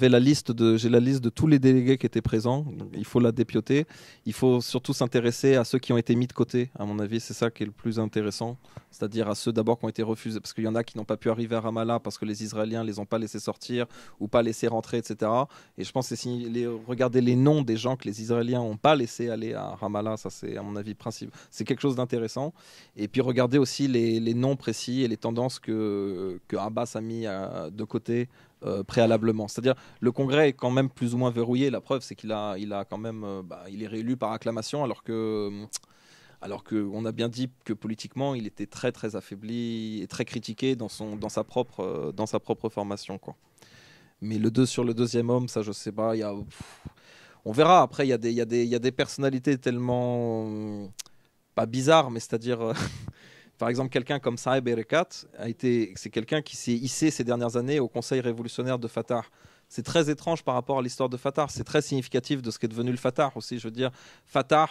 la liste de tous les délégués qui étaient présents. Donc il faut la dépioter. Il faut surtout s'intéresser à ceux qui ont été mis de côté. À mon avis, c'est ça qui est le plus intéressant. C'est-à-dire à ceux d'abord qui ont été refusés, parce qu'il y en a qui n'ont pas pu arriver à Ramallah parce que les Israéliens les ont pas laissés sortir ou pas laissés rentrer, etc. Et je pense que regardez les noms des gens que les Israéliens n'ont pas laissé aller à Ramallah, ça c'est à mon avis principal. C'est quelque chose d'intéressant. Et puis regardez aussi les noms précis et les tendances que Abbas a mis de côté préalablement. C'est-à-dire le Congrès est quand même plus ou moins verrouillé. La preuve, c'est qu'il a quand même, il est réélu par acclamation, alors qu'on a bien dit que politiquement, il était très très affaibli et très critiqué dans sa propre formation, quoi. Mais sur le deuxième homme, ça je sais pas. On verra. Après, il y a des personnalités tellement pas bizarres, mais c'est-à-dire par exemple, quelqu'un comme Saeb Erekat c'est quelqu'un qui s'est hissé ces dernières années au Conseil révolutionnaire de Fatah. c'est très étrange par rapport à l'histoire de Fatah. C'est très significatif de ce qu'est devenu le Fatah aussi. Je veux dire, Fatah,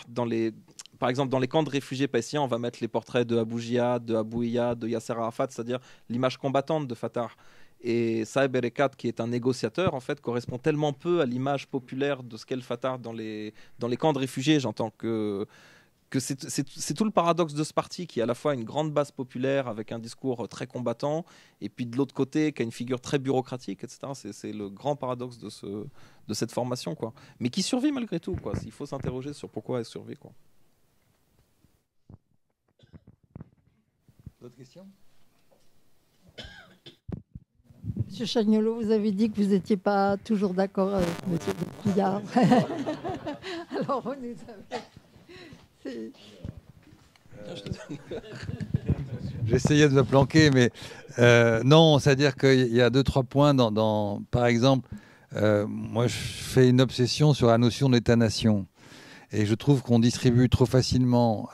par exemple, dans les camps de réfugiés palestiniens, on va mettre les portraits de Abu Jihad, de Abu Iyad, de Yasser Arafat, c'est-à-dire l'image combattante de Fatah. Et Saeb Erekat, qui est un négociateur, en fait, correspond tellement peu à l'image populaire de ce qu'est le Fatah dans les camps de réfugiés. J'entends que c'est tout le paradoxe de ce parti qui a à la fois une grande base populaire avec un discours très combattant et puis de l'autre côté qui a une figure très bureaucratique, etc. C'est le grand paradoxe de cette formation, quoi. Mais qui survit malgré tout, quoi. Il faut s'interroger sur pourquoi elle survit, quoi. D'autres questions ? Monsieur Chagnolo, vous avez dit que vous n'étiez pas toujours d'accord avec Monsieur Pouillard. Alors, vous nous avez... J'essayais de me planquer, mais non, c'est-à-dire qu'il y a 2-3 points par exemple, moi je fais une obsession sur la notion d'État-nation. Et je trouve qu'on distribue trop facilement,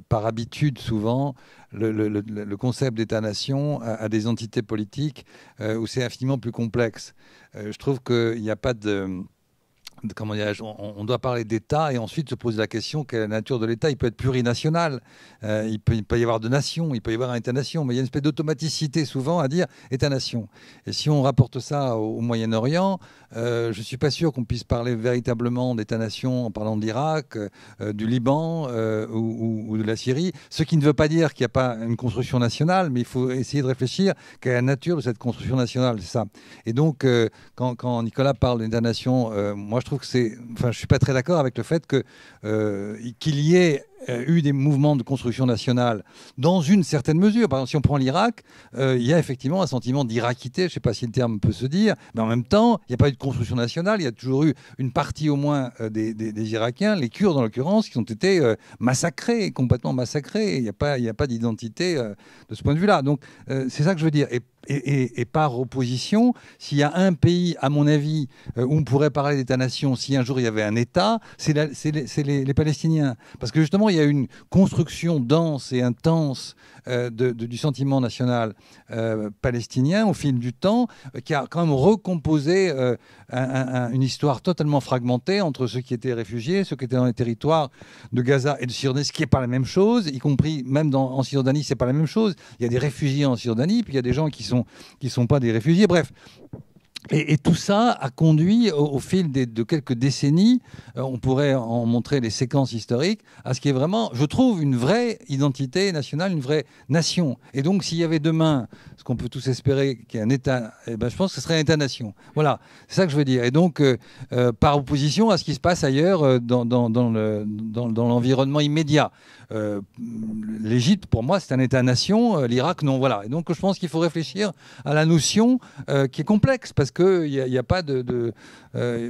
par habitude souvent, le concept d'État-nation à des entités politiques où c'est infiniment plus complexe. Je trouve qu'il n'y a pas de... Comment dirais-je, on doit parler d'État et ensuite se poser la question quelle est la nature de l'État. Il peut être plurinational, il peut y avoir de nations, il peut y avoir un État-nation, mais il y a une espèce d'automaticité souvent à dire État-nation. Et si on rapporte ça au Moyen-Orient, je ne suis pas sûr qu'on puisse parler véritablement d'État-nation en parlant de l'Irak, du Liban ou de la Syrie, ce qui ne veut pas dire qu'il n'y a pas une construction nationale, mais il faut essayer de réfléchir quelle est la nature de cette construction nationale, c'est ça. Et donc, quand Nicolas parle d'État-nation, moi je trouve que je suis pas très d'accord avec le fait qu'il y ait eu des mouvements de construction nationale dans une certaine mesure. Par exemple, si on prend l'Irak, il y a effectivement un sentiment d'iraquité, je ne sais pas si le terme peut se dire, mais en même temps, il n'y a pas eu de construction nationale, il y a toujours eu une partie au moins des Irakiens, les Kurdes en l'occurrence, qui ont été massacrés, complètement massacrés. Il n'y a pas d'identité de ce point de vue-là. Donc, c'est ça que je veux dire. Et par opposition, s'il y a un pays, à mon avis, où on pourrait parler d'État-nation, si un jour il y avait un État, c'est les Palestiniens. Parce que justement, il y a une construction dense et intense du sentiment national palestinien au fil du temps, qui a quand même recomposé une histoire totalement fragmentée entre ceux qui étaient réfugiés, ceux qui étaient dans les territoires de Gaza et de Cisjordanie, ce qui n'est pas la même chose, y compris même en Cisjordanie, c'est pas la même chose. Il y a des réfugiés en Cisjordanie, puis il y a des gens qui sont pas des réfugiés. Bref. Et tout ça a conduit, au fil de quelques décennies, on pourrait en montrer les séquences historiques, à ce qui est vraiment, je trouve, une vraie identité nationale, une vraie nation. Et donc, s'il y avait demain, ce qu'on peut tous espérer, qu'il y ait un État, eh ben, je pense que ce serait un État-nation. Voilà, c'est ça que je veux dire. Et donc, par opposition à ce qui se passe ailleurs dans l'environnement immédiat. L'Égypte, pour moi, c'est un État-nation. L'Irak, non. Voilà. Et donc, je pense qu'il faut réfléchir à la notion qui est complexe, parce qu'il n'y a pas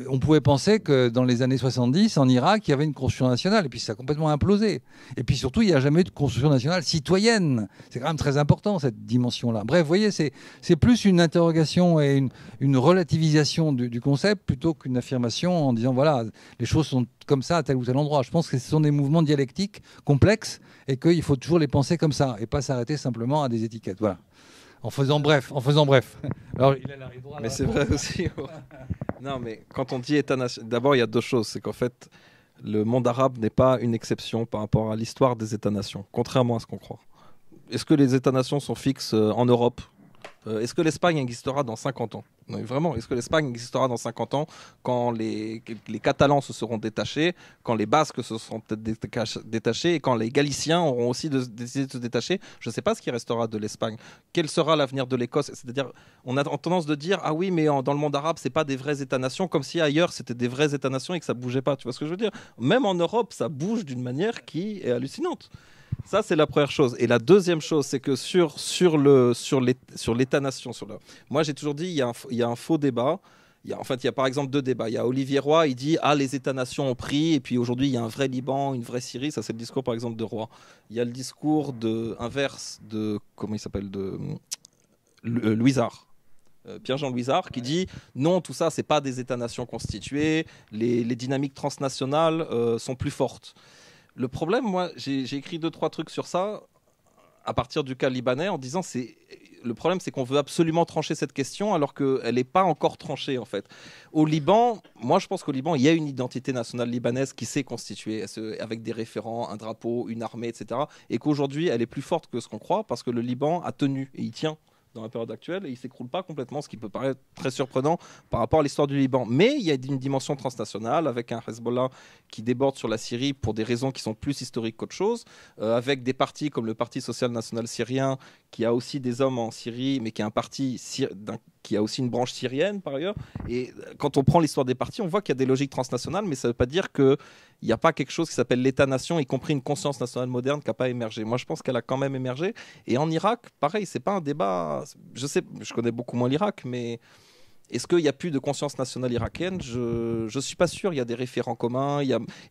on pouvait penser que dans les années 70, en Irak, il y avait une construction nationale, et puis ça a complètement implosé. Et puis surtout, il n'y a jamais eu de construction nationale citoyenne. C'est quand même très important, cette dimension-là. Bref, vous voyez, c'est plus une interrogation et une relativisation du concept, plutôt qu'une affirmation en disant, voilà, les choses sont comme ça à tel ou tel endroit. Je pense que ce sont des mouvements dialectiques complexes, et qu'il faut toujours les penser comme ça, et pas s'arrêter simplement à des étiquettes. Voilà. En faisant bref. Alors, mais c'est vrai aussi. Non, mais quand on dit État-nation, d'abord, il y a deux choses. C'est qu'en fait, le monde arabe n'est pas une exception par rapport à l'histoire des États-nations, contrairement à ce qu'on croit. Est-ce que les États-nations sont fixes en Europe ? Est-ce que l'Espagne existera dans 50 ans ? Non, vraiment, est-ce que l'Espagne existera dans 50 ans quand les Catalans se seront détachés, quand les Basques se seront peut-être détachés et quand les Galiciens auront aussi décidé de se détacher ? Je ne sais pas ce qui restera de l'Espagne. Quel sera l'avenir de l'Écosse ? C'est-à-dire, on a tendance de dire « Ah oui, mais dans le monde arabe, ce n'est pas des vrais États-nations », comme si ailleurs, c'était des vrais États-nations et que ça ne bougeait pas. Tu vois ce que je veux dire ? Même en Europe, ça bouge d'une manière qui est hallucinante. Ça, c'est la première chose. Et la deuxième chose, c'est que sur l'État-nation, moi, j'ai toujours dit, il y a un faux débat. Il y a par exemple deux débats. Il y a Olivier Roy, il dit « Ah, les États-nations ont pris, et puis aujourd'hui, il y a un vrai Liban, une vraie Syrie. » Ça, c'est le discours, par exemple, de Roy. Il y a le discours inverse de... Comment il s'appelle Louisard. Pierre-Jean Louisard, qui dit « Non, tout ça, ce n'est pas des États-nations constitués. Les dynamiques transnationales sont plus fortes. » Le problème, moi, j'ai écrit 2-3 trucs sur ça à partir du cas libanais en disant le problème, c'est qu'on veut absolument trancher cette question alors qu'elle n'est pas encore tranchée, en fait. Au Liban, moi, je pense qu'au Liban, il y a une identité nationale libanaise qui s'est constituée avec des référents, un drapeau, une armée, etc. Et qu'aujourd'hui, elle est plus forte que ce qu'on croit parce que le Liban a tenu et il tient dans la période actuelle et il ne s'écroule pas complètement, ce qui peut paraître très surprenant par rapport à l'histoire du Liban. Mais il y a une dimension transnationale avec un Hezbollah qui déborde sur la Syrie pour des raisons qui sont plus historiques qu'autre chose, avec des partis comme le Parti social national syrien qui a aussi des hommes en Syrie, mais qui est un parti qui a aussi une branche syrienne par ailleurs. Et quand on prend l'histoire des partis, on voit qu'il y a des logiques transnationales, mais ça ne veut pas dire qu'il n'y a pas quelque chose qui s'appelle l'État-nation, y compris une conscience nationale moderne qui n'a pas émergé. Moi, je pense qu'elle a quand même émergé. Et en Irak, pareil, c'est pas un débat. Je sais, je connais beaucoup moins l'Irak, mais est-ce qu'il n'y a plus de conscience nationale irakienne? Je ne suis pas sûr. Il y a des référents communs.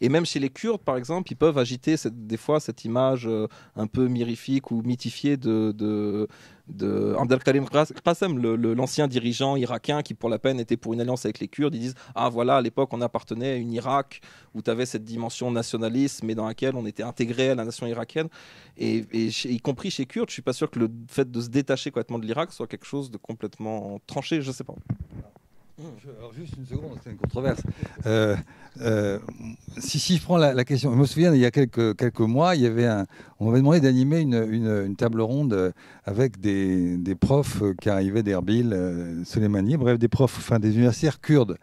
Et même chez les Kurdes, par exemple, ils peuvent agiter des fois cette image un peu mirifique ou mythifiée de Abdelkarim Qassem, l'ancien dirigeant irakien qui, pour la peine, était pour une alliance avec les Kurdes. Ils disent « Ah, voilà, à l'époque, on appartenait à une Irak où tu avais cette dimension nationaliste, mais dans laquelle on était intégré à la nation irakienne. » Et y compris chez Kurdes, je ne suis pas sûr que le fait de se détacher complètement de l'Irak soit quelque chose de complètement tranché, je ne sais pas. Alors juste une seconde, c'est une controverse. Si je prends la question, je me souviens, il y a quelques mois, on m'avait demandé d'animer une table ronde avec des profs qui arrivaient d'Erbil, Soleimani, bref, des profs, enfin des universitaires kurdes.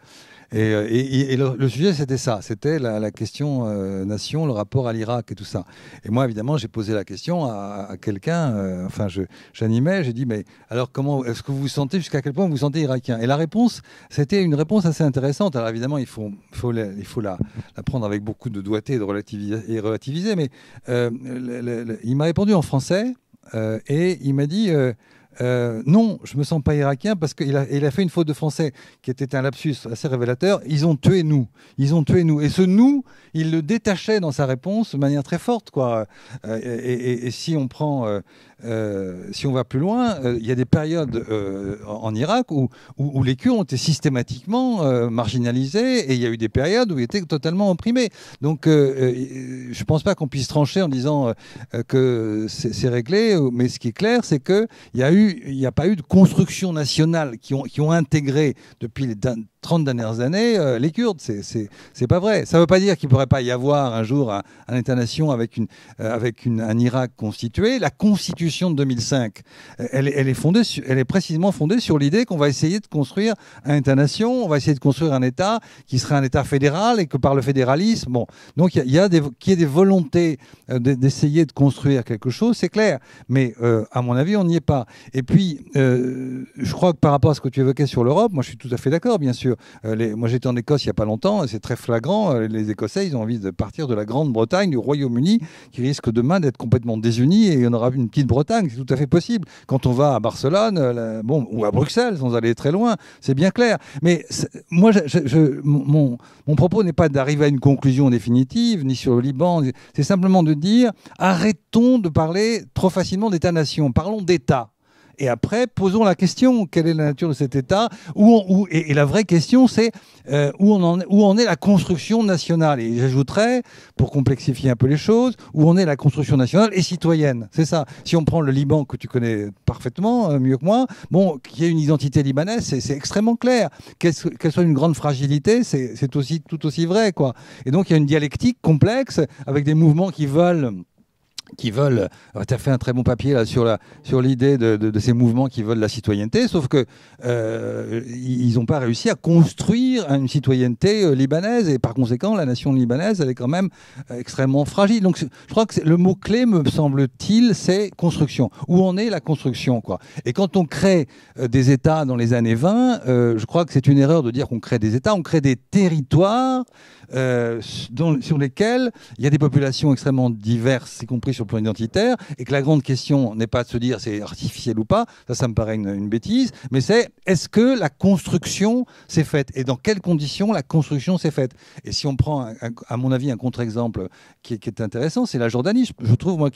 Et le sujet, c'était ça. C'était la question nation, le rapport à l'Irak et tout ça. Et moi, évidemment, j'ai posé la question à quelqu'un. Enfin, j'animais. J'ai dit, mais alors, comment est-ce que vous vous sentez, jusqu'à quel point vous vous sentez irakien? Et la réponse, c'était une réponse assez intéressante. Alors, évidemment, il faut la prendre avec beaucoup de doigté et de relativiser. Mais il m'a répondu en français et il m'a dit... non, je me sens pas irakien parce qu'il a fait une faute de français qui était un lapsus assez révélateur. Ils ont tué nous. Et ce nous, il le détachait dans sa réponse de manière très forte, quoi. Et si on prend, si on va plus loin, il y a des périodes en Irak où les Kurdes ont été systématiquement marginalisés et il y a eu des périodes où ils étaient totalement opprimés. Donc, je pense pas qu'on puisse trancher en disant que c'est réglé, mais ce qui est clair, c'est que il n'y a pas eu de construction nationale qui ont intégré depuis les 30 dernières années les Kurdes. C'est pas vrai. Ça ne veut pas dire qu'il ne pourrait pas y avoir un jour un État-nation avec un Irak constitué. La Constitution de 2005, elle est précisément fondée sur l'idée qu'on va essayer de construire un État-nation, on va essayer de construire un État qui serait un État fédéral et que par le fédéralisme, bon, donc qu'il y ait des volontés d'essayer de construire quelque chose, c'est clair. Mais à mon avis, on n'y est pas. Et puis, je crois que par rapport à ce que tu évoquais sur l'Europe, moi je suis tout à fait d'accord, bien sûr. Moi j'étais en Écosse il n'y a pas longtemps, et c'est très flagrant. Les Écossais, ils ont envie de partir de la Grande-Bretagne, du Royaume-Uni, qui risque demain d'être complètement désunis, et il y en aura une petite Bretagne, c'est tout à fait possible. Quand on va à Barcelone, ou à Bruxelles, sans aller très loin, c'est bien clair. Mais moi, mon propos n'est pas d'arriver à une conclusion définitive, ni sur le Liban, c'est simplement de dire, arrêtons de parler trop facilement d'État-nation, parlons d'État. Et après, posons la question, quelle est la nature de cet État? Et la vraie question, c'est où en est la construction nationale? Et j'ajouterais, pour complexifier un peu les choses, où en est la construction nationale et citoyenne. C'est ça. Si on prend le Liban, que tu connais parfaitement, mieux que moi, bon, qu'il y ait une identité libanaise, c'est extrêmement clair. Qu'elle soit une grande fragilité, c'est tout aussi vrai, quoi. Et donc, il y a une dialectique complexe, avec des mouvements qui veulent... Tu as fait un très bon papier là sur l'idée de ces mouvements qui veulent la citoyenneté, sauf que ils n'ont pas réussi à construire une citoyenneté libanaise, et par conséquent la nation libanaise, elle est quand même extrêmement fragile. Donc je crois que le mot clé, me semble-t-il, c'est construction. Où en est la construction, quoi? Et quand on crée des États dans les années 20, je crois que c'est une erreur de dire qu'on crée des États. On crée des territoires sur lesquels il y a des populations extrêmement diverses, y compris sur le plan identitaire, et que la grande question n'est pas de se dire c'est artificiel ou pas, ça me paraît une bêtise, mais c'est est-ce que la construction s'est faite, et dans quelles conditions la construction s'est faite. Et si on prend, à mon avis, un contre-exemple qui est intéressant, c'est la Jordanie. Je trouve, moi,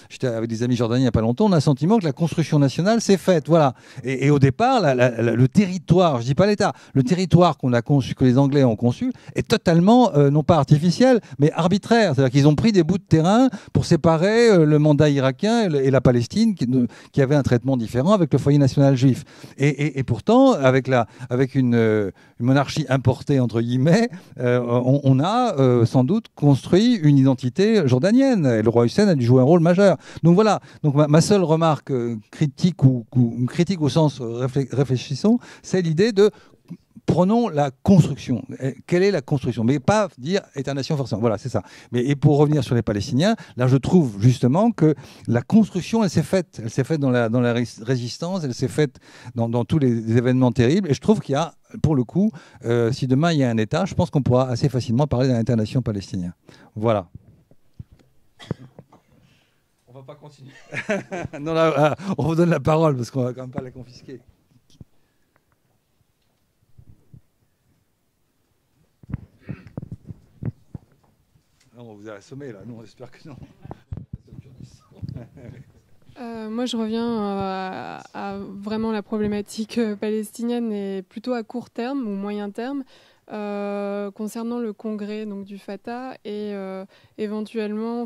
j'étais avec des amis jordaniens il n'y a pas longtemps, on a le sentiment que la construction nationale s'est faite, voilà. Et au départ, le territoire, je dis pas l'État, le territoire qu'on a conçu, que les Anglais ont conçu, est totalement non pas artificiel, mais arbitraire. C'est-à-dire qu'ils ont pris des bouts de terrain pour séparer après le mandat irakien et la Palestine qui avaient un traitement différent avec le foyer national juif. Et pourtant, avec une monarchie importée, entre guillemets, on a sans doute construit une identité jordanienne. Et le roi Hussein a dû jouer un rôle majeur. Donc voilà, donc ma seule remarque critique ou critique au sens réfléchissons, c'est l'idée de prenons la construction. Quelle est la construction? Mais pas dire État-nation forcément. Voilà, c'est ça. Et pour revenir sur les Palestiniens, là, je trouve justement que la construction, elle s'est faite. Elle s'est faite dans la résistance, elle s'est faite dans tous les événements terribles. Et je trouve qu'il y a, pour le coup, si demain il y a un État, je pense qu'on pourra assez facilement parler d'un État-nation palestinien. Voilà. On va pas continuer. Non, là, on vous donne la parole parce qu'on va quand même pas la confisquer. On vous a assommé là, nous on espère que non. Moi je reviens à vraiment la problématique palestinienne et plutôt à court terme ou moyen terme concernant le congrès donc, du Fatah et éventuellement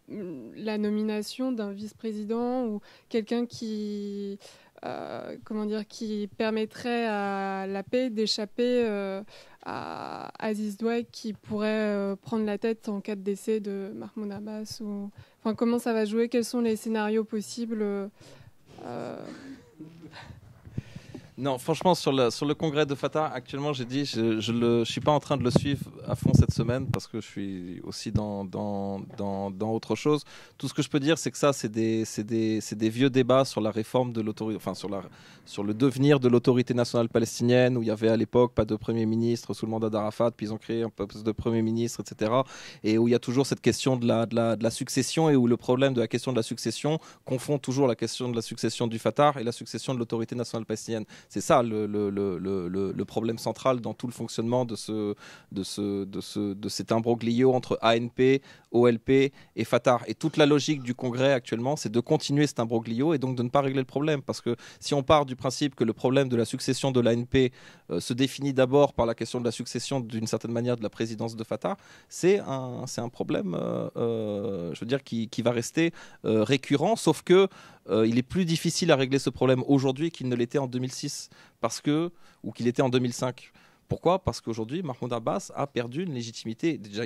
la nomination d'un vice-président ou quelqu'un qui permettrait à la paix d'échapper à Aziz Douek qui pourrait prendre la tête en cas de décès de Mahmoud Abbas comment ça va jouer, quels sont les scénarios possibles Non, franchement, sur le congrès de Fatah, actuellement, j'ai dit, je suis pas en train de le suivre à fond cette semaine parce que je suis aussi dans autre chose. Tout ce que je peux dire, c'est que ça, c'est des vieux débats sur la réforme de l'autorité, sur le devenir de l'autorité nationale palestinienne, où il y avait à l'époque pas de premier ministre sous le mandat d'Arafat, puis ils ont créé un poste de premier ministre, etc. Et où il y a toujours cette question de la succession et où le problème de la question de la succession confond toujours la question de la succession du Fatah et la succession de l'autorité nationale palestinienne. C'est ça le problème central dans tout le fonctionnement de cet imbroglio entre ANP, OLP et Fatah. Et toute la logique du Congrès actuellement, c'est de continuer cet imbroglio et donc de ne pas régler le problème. Parce que si on part du principe que le problème de la succession de l'ANP se définit d'abord par la question de la succession d'une certaine manière de la présidence de Fatah, c'est un problème je veux dire, qui va rester récurrent, sauf que il est plus difficile à régler ce problème aujourd'hui qu'il ne l'était en 2006 ou qu'il était en 2005. Pourquoi ? Parce qu'aujourd'hui, Mahmoud Abbas a perdu une légitimité. Déjà,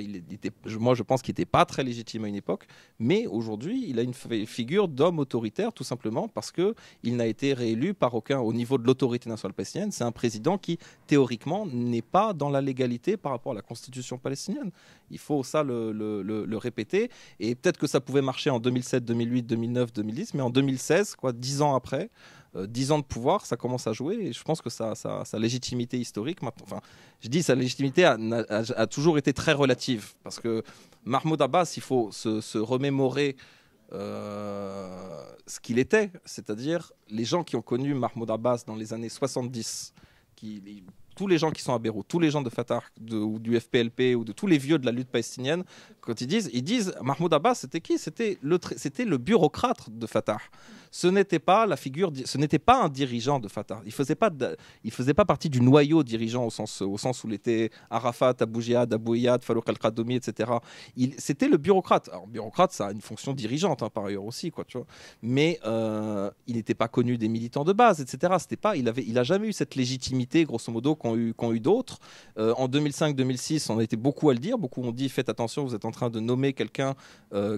moi, je pense qu'il n'était pas très légitime à une époque, mais aujourd'hui, il a une figure d'homme autoritaire, tout simplement parce qu'il n'a été réélu par aucun au niveau de l'autorité nationale palestinienne. C'est un président qui, théoriquement, n'est pas dans la légalité par rapport à la constitution palestinienne. Il faut ça le répéter. Et peut-être que ça pouvait marcher en 2007, 2008, 2009, 2010, mais en 2016, 10 ans après, 10 ans de pouvoir, ça commence à jouer et je pense que sa légitimité historique, je dis sa légitimité a toujours été très relative parce que Mahmoud Abbas, il faut se remémorer ce qu'il était, c'est-à-dire les gens qui ont connu Mahmoud Abbas dans les années 70, tous les gens qui sont à Beyrouth, tous les gens de Fatah ou du FPLP ou de tous les vieux de la lutte palestinienne, quand ils disent Mahmoud Abbas, c'était qui ? C'était le bureaucrate de Fatah. Ce n'était pas un dirigeant de Fatah. Il faisait pas partie du noyau dirigeant au sens où il était Arafat, Abou Jihad, Abou Iyad, Farouk al-Khadoumi, etc. C'était le bureaucrate. Alors, bureaucrate, ça a une fonction dirigeante par ailleurs aussi, tu vois. Mais il n'était pas connu des militants de base, etc. Il a jamais eu cette légitimité, grosso modo, qu'ont eu d'autres. En 2005-2006, on a été beaucoup à le dire. Beaucoup ont dit faites attention, vous êtes en train de nommer quelqu'un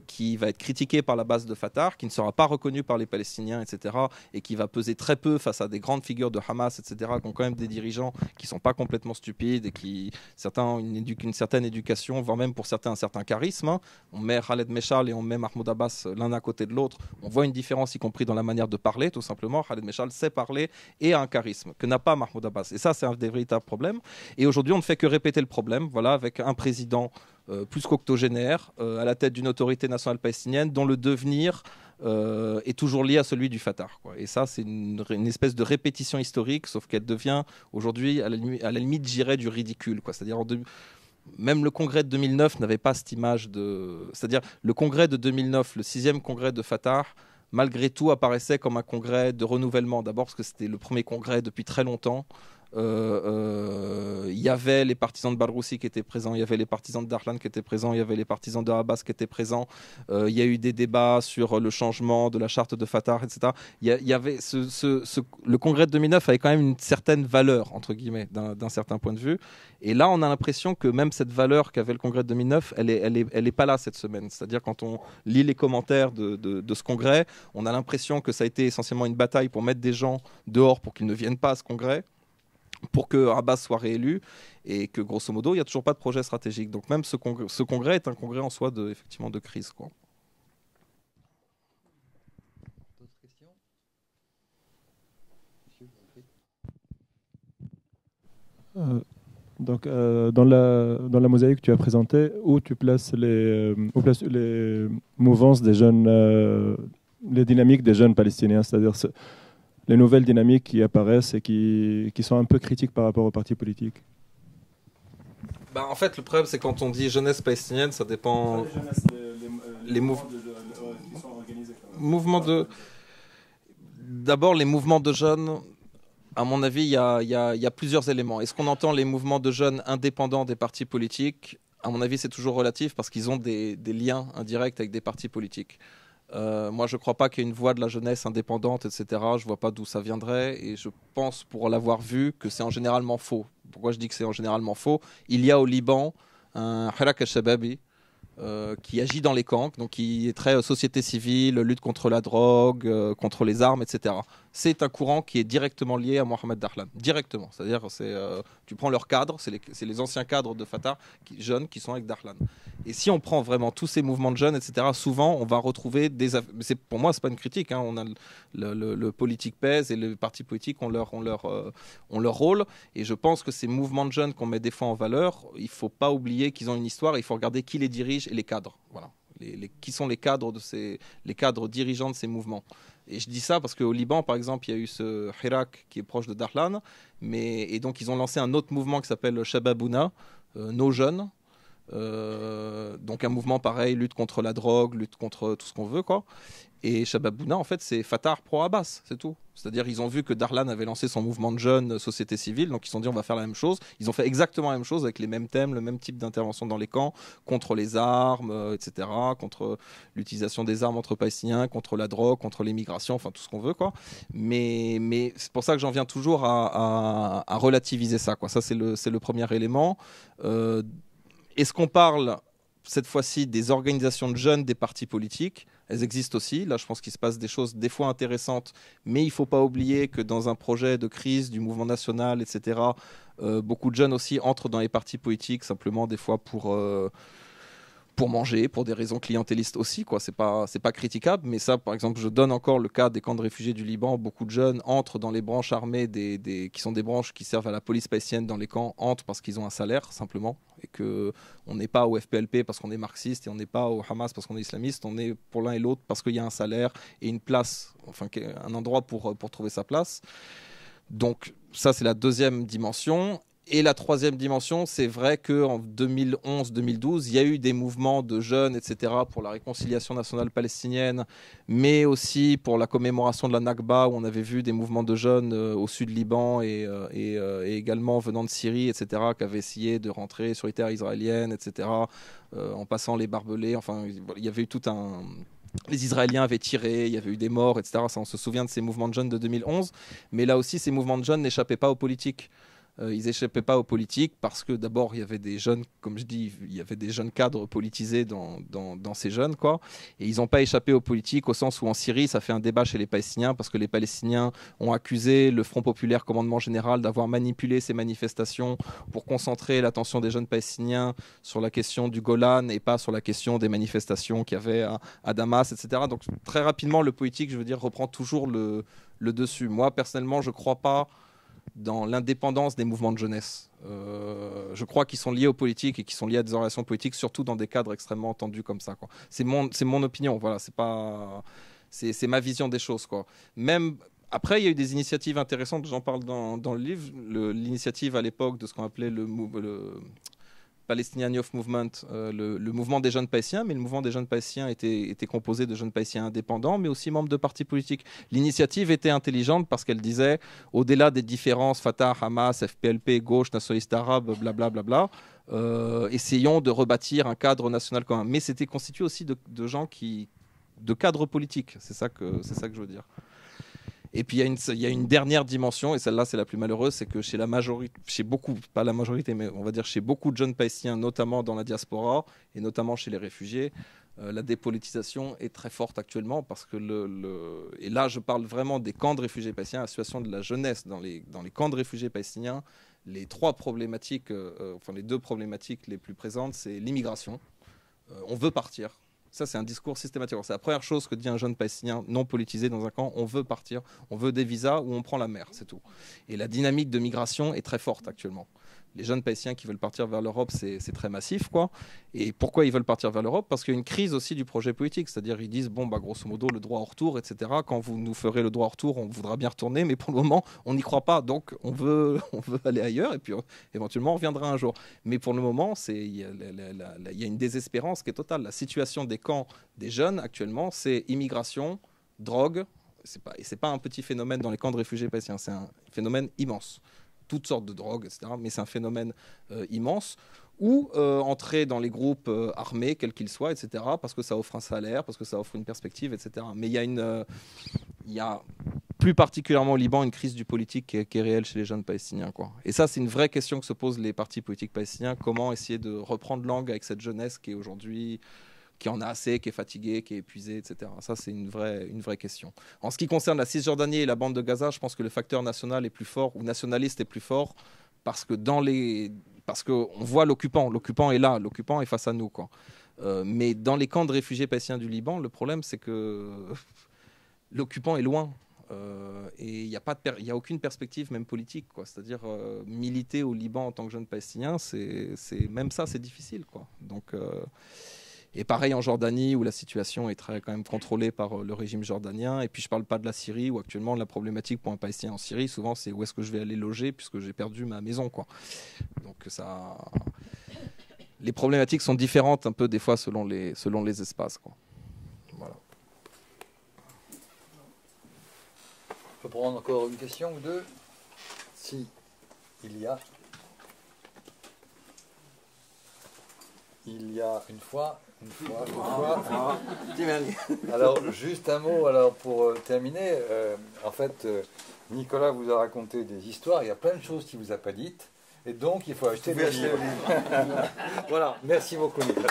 qui va être critiqué par la base de Fatah, qui ne sera pas reconnu par les Palestiniens, etc. et qui va peser très peu face à des grandes figures de Hamas, etc. qui ont quand même des dirigeants qui ne sont pas complètement stupides et certains ont une certaine éducation, voire même pour certains un certain charisme. On met Khaled Meshal et on met Mahmoud Abbas l'un à côté de l'autre. On voit une différence, y compris dans la manière de parler, tout simplement. Khaled Meshal sait parler et a un charisme que n'a pas Mahmoud Abbas. Et ça, c'est un des véritables problèmes. Et aujourd'hui, on ne fait que répéter le problème, voilà, avec un président plus qu'octogénaire, à la tête d'une autorité nationale palestinienne, dont le devenir est toujours lié à celui du Fatah, quoi. Et ça, c'est une espèce de répétition historique, sauf qu'elle devient aujourd'hui, à la limite, j'irais du ridicule, quoi. C'est-à-dire, même le congrès de 2009 n'avait pas cette image de... C'est-à-dire, le congrès de 2009, le 6e congrès de Fatah, malgré tout, apparaissait comme un congrès de renouvellement. D'abord parce que c'était le premier congrès depuis très longtemps, Il y avait les partisans de Barghoussi qui étaient présents, il y avait les partisans de Darlan qui étaient présents, il y avait les partisans de Abbas qui étaient présents. Il y a eu des débats sur le changement de la charte de Fatah, etc. Il y avait le congrès de 2009 avait quand même une certaine valeur, entre guillemets, d'un certain point de vue. Et là, on a l'impression que même cette valeur qu'avait le congrès de 2009, elle est pas là cette semaine. C'est-à-dire quand on lit les commentaires de ce congrès, on a l'impression que ça a été essentiellement une bataille pour mettre des gens dehors pour qu'ils ne viennent pas à ce congrès, pour que Abbas soit réélu, et que grosso modo, il n'y a toujours pas de projet stratégique. Donc même ce congrès est un congrès en soi effectivement de crise, quoi. D'autres questions ? Donc, dans la mosaïque que tu as présentée, où tu places les mouvances des jeunes, les dynamiques des jeunes palestiniens, c'est-à-dire les nouvelles dynamiques qui apparaissent et qui sont un peu critiques par rapport aux partis politiques. Bah, en fait, le problème, c'est quand on dit jeunesse palestinienne, ça dépend. Les mouvements qui sont organisés. Mouvements de. D'abord, les mouvements de jeunes. À mon avis, il y a plusieurs éléments. Est-ce qu'on entend les mouvements de jeunes indépendants des partis politiques ? À mon avis, c'est toujours relatif parce qu'ils ont des liens indirects avec des partis politiques. Moi, je ne crois pas qu'il y ait une voix de la jeunesse indépendante, etc. Je ne vois pas d'où ça viendrait. Et je pense, pour l'avoir vu, que c'est en généralement faux. Pourquoi je dis que c'est en généralement faux ? Il y a au Liban un Hirak al-Shababi qui agit dans les camps, donc qui est très société civile, lutte contre la drogue, contre les armes, etc. C'est un courant qui est directement lié à Mohamed Dahlan, directement. C'est-à-dire, tu prends leurs cadres, c'est les anciens cadres de Fatah, jeunes, qui sont avec Dahlan. Et si on prend vraiment tous ces mouvements de jeunes, etc., souvent, on va retrouver des... Pour moi, c'est pas une critique. Hein. On a le politique pèse et les partis politiques ont leur rôle. Et je pense que ces mouvements de jeunes qu'on met des fois en valeur, il faut pas oublier qu'ils ont une histoire. Il faut regarder qui les dirige et les cadres. Voilà. Qui sont les cadres les cadres dirigeants de ces mouvements. Et je dis ça parce qu'au Liban, par exemple, il y a eu ce Hirak qui est proche de Dahlan, et donc ils ont lancé un autre mouvement qui s'appelle Shababouna, nos jeunes. Donc un mouvement pareil, lutte contre la drogue, lutte contre tout ce qu'on veut, quoi. Et Shababouna, en fait, c'est Fatah pro-Abbas, c'est tout. C'est-à-dire, ils ont vu que Dahlan avait lancé son mouvement de jeunes société civile, donc ils se sont dit on va faire la même chose. Ils ont fait exactement la même chose avec les mêmes thèmes, le même type d'intervention dans les camps, contre les armes, etc., contre l'utilisation des armes entre Palestiniens, contre la drogue, contre l'immigration, enfin tout ce qu'on veut, quoi. Mais c'est pour ça que j'en viens toujours à relativiser ça, quoi. Ça, c'est le premier élément. Est-ce qu'on parle cette fois-ci des organisations de jeunes des partis politiques? Elles existent aussi. Là, je pense qu'il se passe des choses des fois intéressantes, mais il ne faut pas oublier que dans un projet de crise du mouvement national, etc., beaucoup de jeunes aussi entrent dans les partis politiques simplement des fois pour manger, pour des raisons clientélistes aussi, quoi. C'est pas critiquable, mais ça, par exemple, je donne encore le cas des camps de réfugiés du Liban. Beaucoup de jeunes entrent dans les branches armées, qui sont des branches qui servent à la police palestinienne dans les camps, entrent parce qu'ils ont un salaire, simplement, et qu'on n'est pas au FPLP parce qu'on est marxiste, et on n'est pas au Hamas parce qu'on est islamiste, on est pour l'un et l'autre parce qu'il y a un salaire et une place, enfin un endroit pour trouver sa place. Donc ça, c'est la deuxième dimension. Et la troisième dimension, c'est vrai qu'en 2011-2012, il y a eu des mouvements de jeunes, etc., pour la réconciliation nationale palestinienne, mais aussi pour la commémoration de la Nakba, où on avait vu des mouvements de jeunes au sud Liban et également venant de Syrie, etc., qui avaient essayé de rentrer sur les terres israéliennes, etc., en passant les barbelés. Enfin, il y avait eu tout un... Les Israéliens avaient tiré, il y avait eu des morts, etc. Ça, on se souvient de ces mouvements de jeunes de 2011. Mais là aussi, ces mouvements de jeunes n'échappaient pas aux politiques. Ils n'échappaient pas aux politiques parce que d'abord, il y avait des jeunes, comme je dis, il y avait des jeunes cadres politisés dans ces jeunes, quoi. Et ils n'ont pas échappé aux politiques au sens où en Syrie, ça fait un débat chez les Palestiniens parce que les Palestiniens ont accusé le Front populaire commandement général d'avoir manipulé ces manifestations pour concentrer l'attention des jeunes Palestiniens sur la question du Golan et pas sur la question des manifestations qu'il y avait à Damas, etc. Donc très rapidement, le politique, je veux dire, reprend toujours le dessus. Moi, personnellement, je ne crois pas dans l'indépendance des mouvements de jeunesse. Je crois qu'ils sont liés aux politiques et qu'ils sont liés à des organisations politiques, surtout dans des cadres extrêmement tendus comme ça, quoi. C'est mon opinion, voilà. C'est ma vision des choses, quoi. Même après, il y a eu des initiatives intéressantes, j'en parle dans le livre. L'initiative à l'époque de ce qu'on appelait Palestinian Youth Movement, le mouvement des jeunes palestiniens, mais le mouvement des jeunes palestiniens était composé de jeunes palestiniens indépendants, mais aussi membres de partis politiques. L'initiative était intelligente parce qu'elle disait, au-delà des différences, Fatah, Hamas, FPLP, gauche, nationaliste arabe, blablabla, essayons de rebâtir un cadre national commun. Mais c'était constitué aussi de gens de cadres politiques, c'est ça que je veux dire. Et puis il y a une dernière dimension, et celle-là c'est la plus malheureuse, c'est que chez la majorité, chez beaucoup, pas la majorité, mais on va dire chez beaucoup de jeunes palestiniens, notamment dans la diaspora, et notamment chez les réfugiés, la dépolitisation est très forte actuellement, parce que et là je parle vraiment des camps de réfugiés palestiniens, la situation de la jeunesse dans les camps de réfugiés palestiniens, les trois problématiques, enfin les deux problématiques les plus présentes, c'est l'immigration, on veut partir. Ça, c'est un discours systématique. C'est la première chose que dit un jeune palestinien non politisé dans un camp. On veut partir, on veut des visas ou on prend la mer, c'est tout. Et la dynamique de migration est très forte actuellement. Les jeunes palestiniens qui veulent partir vers l'Europe, c'est très massif, quoi. Et pourquoi ils veulent partir vers l'Europe? Parce qu'il y a une crise aussi du projet politique. C'est-à-dire, ils disent, bon, bah, grosso modo, le droit au retour, etc. Quand vous nous ferez le droit au retour, on voudra bien retourner, mais pour le moment, on n'y croit pas. Donc, on veut aller ailleurs, et puis éventuellement, on reviendra un jour. Mais pour le moment, il y a une désespérance qui est totale. La situation des camps des jeunes, actuellement, c'est immigration, drogue. Et c'est pas un petit phénomène dans les camps de réfugiés palestiniens. C'est un phénomène immense. Toutes sortes de drogues, etc. Mais c'est un phénomène immense. Ou entrer dans les groupes armés, quels qu'ils soient, etc. Parce que ça offre un salaire, parce que ça offre une perspective, etc. Mais il y a plus particulièrement au Liban une crise du politique qui est réelle chez les jeunes palestiniens, quoi. Et ça, c'est une vraie question que se posent les partis politiques palestiniens. Comment essayer de reprendre langue avec cette jeunesse qui est aujourd'hui, qui en a assez, qui est fatiguée, qui est épuisée, etc. Ça, c'est une vraie question. En ce qui concerne la Cisjordanie et la bande de Gaza, je pense que le facteur national est plus fort, ou nationaliste est plus fort, parce qu'on voit l'occupant. L'occupant est là, l'occupant est face à nous, quoi. Mais dans les camps de réfugiés palestiniens du Liban, le problème, c'est que l'occupant est loin. Et il n'y a aucune perspective, même politique, quoi. C'est-à-dire, militer au Liban en tant que jeune palestinien, même ça, c'est difficile, quoi. Donc... Et pareil en Jordanie, où la situation est très quand même contrôlée par le régime jordanien. Et puis je ne parle pas de la Syrie, où actuellement la problématique pour un Palestinien en Syrie, souvent c'est où est-ce que je vais aller loger, puisque j'ai perdu ma maison, quoi. Donc les problématiques sont différentes un peu des fois selon les espaces, quoi. Voilà. On peut prendre encore une question ou deux, si il y a. Il y a une fois. Alors, juste un mot pour terminer. En fait, Nicolas vous a raconté des histoires. Il y a plein de choses qu'il ne vous a pas dites. Et donc, il faut acheter des livres. Voilà. Merci beaucoup, Nicolas.